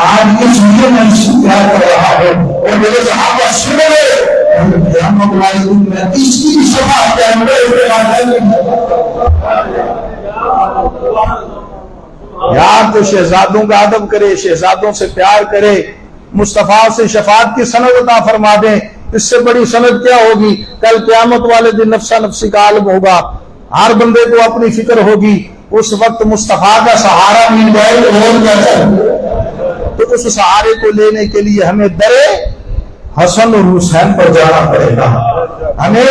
آج اس لیے میں اس سے پیار کر رہا ہوں۔ اور میرے صحابہ سنے اس کی شفاعت یار تو شہزادوں کا ادب کرے، شہزادوں سے پیار کرے، مصطفیٰ سے شفاعت کی سند عطا فرما دیں، اس سے بڑی سند کیا ہوگی؟ کل قیامت والے دن نفسا نفسی کا عالم ہوگا، ہر بندے کو اپنی فکر ہوگی، اس وقت مصطفیٰ کا سہارا مل جائے تو اس سہارے کو لینے کے لیے ہمیں درے حسن اور حسین پر جانا پڑے گا، ہمیں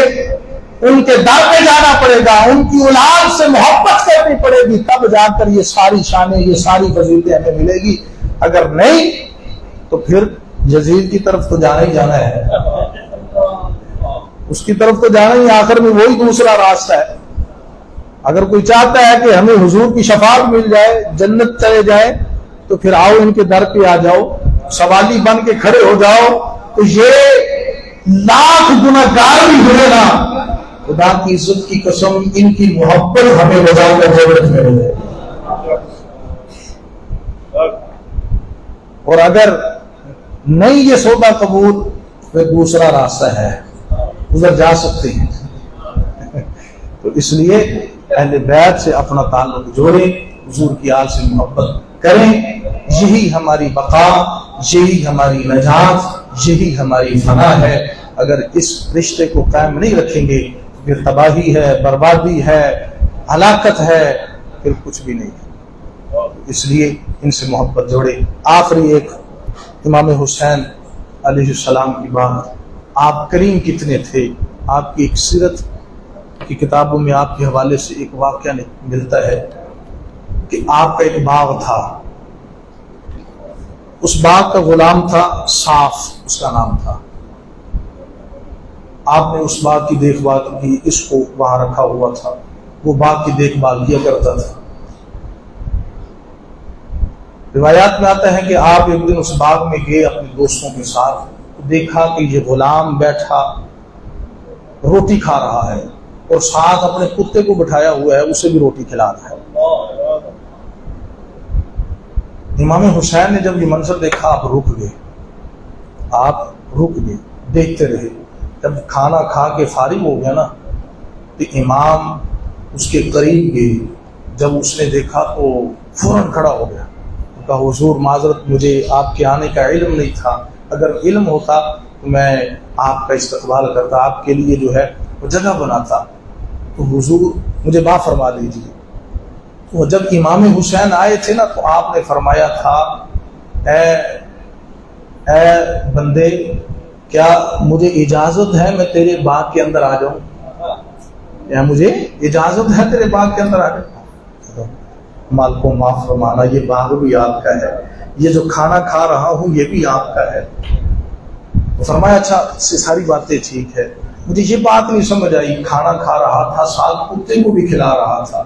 ان کے در پہ جانا پڑے گا، ان کی اولاد سے محبت کرنی پڑے گی، تب جا کر یہ ساری شانیں، یہ ساری فضیلتیں ہمیں ملے گی۔ اگر نہیں تو پھر یزید کی طرف تو جانا ہی جانا ہے، اس کی طرف تو جانا ہی، آخر میں وہی دوسرا راستہ ہے۔ اگر کوئی چاہتا ہے کہ ہمیں حضور کی شفاعت مل جائے، جنت چلے جائے، تو پھر آؤ ان کے در پہ آ جاؤ، سوالی بن کے کھڑے ہو جاؤ، تو یہ لاکھ گناہگار بھی ہوئے نا، خدا کی عزت کی قسم ان کی محبت ہمیں بجا کر ضرورت میں ہے۔ اور اگر نہیں یہ سودا قبول، پھر دوسرا راستہ ہے، ادھر جا سکتے ہیں۔ تو اس لیے اہل بیت سے اپنا تعلق جوڑیں، حضور کی آل سے محبت کریں، یہی ہماری بقا، یہی ہماری نجات، یہی ہماری فنا ہے۔ اگر اس رشتے کو قائم نہیں رکھیں گے پھر تباہی ہے، بربادی ہے، ہلاکت ہے، پھر کچھ بھی نہیں ہے۔ اس لیے ان سے محبت جوڑے۔ آخری ایک امام حسین علیہ السلام کی بات، آپ کریم کتنے تھے۔ آپ کی ایک سیرت کی کتابوں میں آپ کے حوالے سے ایک واقعہ ملتا ہے کہ آپ کا ایک باغ تھا، اس باغ کا غلام تھا صاف، اس کا نام تھا۔ آپ نے اس باغ کی دیکھ بھال کی، اس کو وہاں رکھا ہوا تھا، وہ باغ کی دیکھ بھال کیا کرتا تھا۔ روایات میں آتا ہے کہ آپ ایک دن اس باغ میں گئے اپنے دوستوں کے ساتھ، دیکھا کہ یہ غلام بیٹھا روٹی کھا رہا ہے اور ساتھ اپنے کتے کو بٹھایا ہوا ہے، اسے بھی روٹی کھلا رہا ہے۔ امام حسین نے جب یہ منظر دیکھا، آپ رک گئے، دیکھتے رہے۔ جب کھانا کھا کے فارغ ہو گیا نا تو امام اس کے قریب گئے، جب اس نے دیکھا تو فوراً کھڑا ہو گیا، کہا حضور معذرت، مجھے آپ کے آنے کا علم نہیں تھا، اگر علم ہوتا تو میں آپ کا استقبال کرتا، آپ کے لیے جو ہے وہ جگہ بناتا، تو حضور مجھے معاف فرما دیجیے۔ تو جب امام حسین آئے تھے نا تو آپ نے فرمایا تھا، اے بندے، کیا مجھے اجازت ہے میں تیرے باغ کے اندر آ جاؤں؟ یا مجھے اجازت ہے تیرے باغ کے اندر آ جاؤں؟ مال کو معاف فرمانا، یہ باغ بھی آپ کا ہے، یہ جو کھانا کھا رہا ہوں یہ بھی آپ کا ہے۔ فرمایا اچھا، ساری باتیں ٹھیک ہے، مجھے یہ بات نہیں سمجھ آئی، کھانا کھا رہا تھا ساتھ کتے کو بھی کھلا رہا تھا،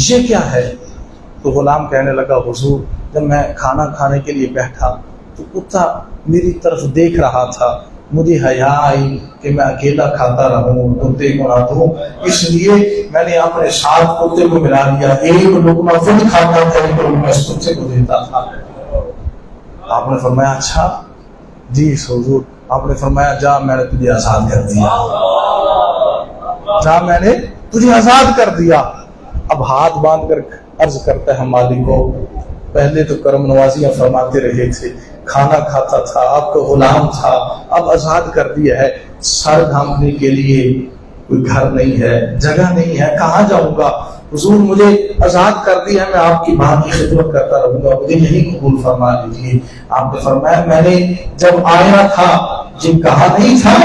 یہ کیا ہے؟ تو غلام کہنے لگا حضور، جب میں کھانا کھانے کے لیے بیٹھا تو کتا میری طرف دیکھ رہا تھا، مجھے حیا آئی کہ میں اکیلا کھاتا رہوں، کتے کو نہ دوں، اس لیے میں نے اپنے ساتھ کتے کو ملا دیا، ایک لقمہ خود کھاتا تھا، ایک لقمہ اس کتے کو دیتا تھا۔ آپ نے فرمایا اچھا جی حضور۔ آپ نے فرمایا جا، میں نے تجھے آزاد کر دیا، جا میں نے تجھے آزاد کر دیا۔ اب ہاتھ باندھ کر عرض کرتا ہے مالک کو، پہلے تو کرم نوازیاں فرماتے رہے تھے، کھانا کھاتا تھا، آپ کا غلام تھا، اب آزاد کر دیا ہے، سر ڈھانپنے کے لیے کوئی گھر نہیں ہے، جگہ نہیں ہے، کہاں جاؤں گا؟ حضور مجھے آزاد کر دیا ہے، میں آپ کی ماں کی خدمت کرتا رہوں گا، مجھے یہی قبول فرما لیجیے۔ آپ نے فرمایا میں نے جب آیا تھا یہ کہا نہیں تھا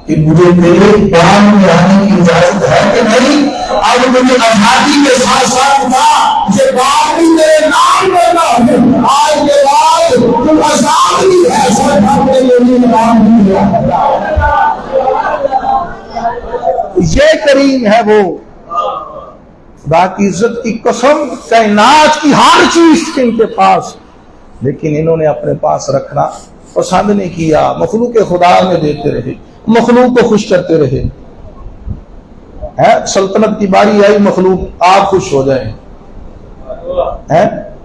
کہ مجھے تیرے باغ میں آنے کی اجازت ہے کہ نہیں؟ اب مجھے آزادی کے ساتھ ساتھ تھا یہ باغ بھی تیرے نام لینا ہے، آج کے بعد تم آزاد بھی ہے، سب اپنے لیے نام بھی لیا۔ یہ کریم ہے وہ، خدا کی عزت کی قسم، کائنات کی ہر چیز تھی ان کے پاس، لیکن انہوں نے اپنے پاس رکھنا پسند نہیں کیا، مخلوق خدا میں دیتے رہے، مخلوق کو خوش کرتے رہے۔ سلطنت کی باری آئی، مخلوق آپ خوش ہو جائیں،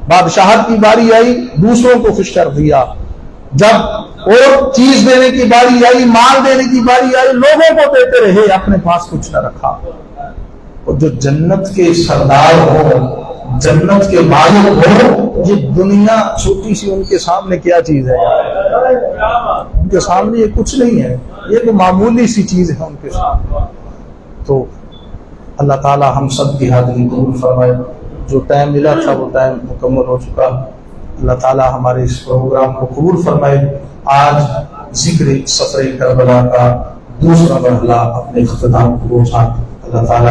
بادشاہت کی باری آئی، دوسروں کو خوش کر دیا، جب اور چیز دینے کی باری آئی، مال دینے کی باری آئی، لوگوں کو دیتے رہے، اپنے پاس کچھ نہ رکھا۔ اور جو جنت کے سردار ہو، جنت کے مالک ہو، یہ دنیا چھوٹی سی ان کے سامنے کیا چیز ہے؟ ان کے سامنے یہ کچھ نہیں ہے، یہ تو معمولی سی چیز ہے ان کے سامنے۔ تو اللہ تعالی ہم سب کی حاضری قبول فرمائے۔ جو ٹائم ملا تھا وہ ٹائم مکمل ہو چکا، اللہ تعالی ہمارے اس پروگرام کو قبول فرمائے۔ آج ذکر سفر کربلا کا دوسرا مرحلہ اپنے اختتام کو پہنچا، اللہ تعالی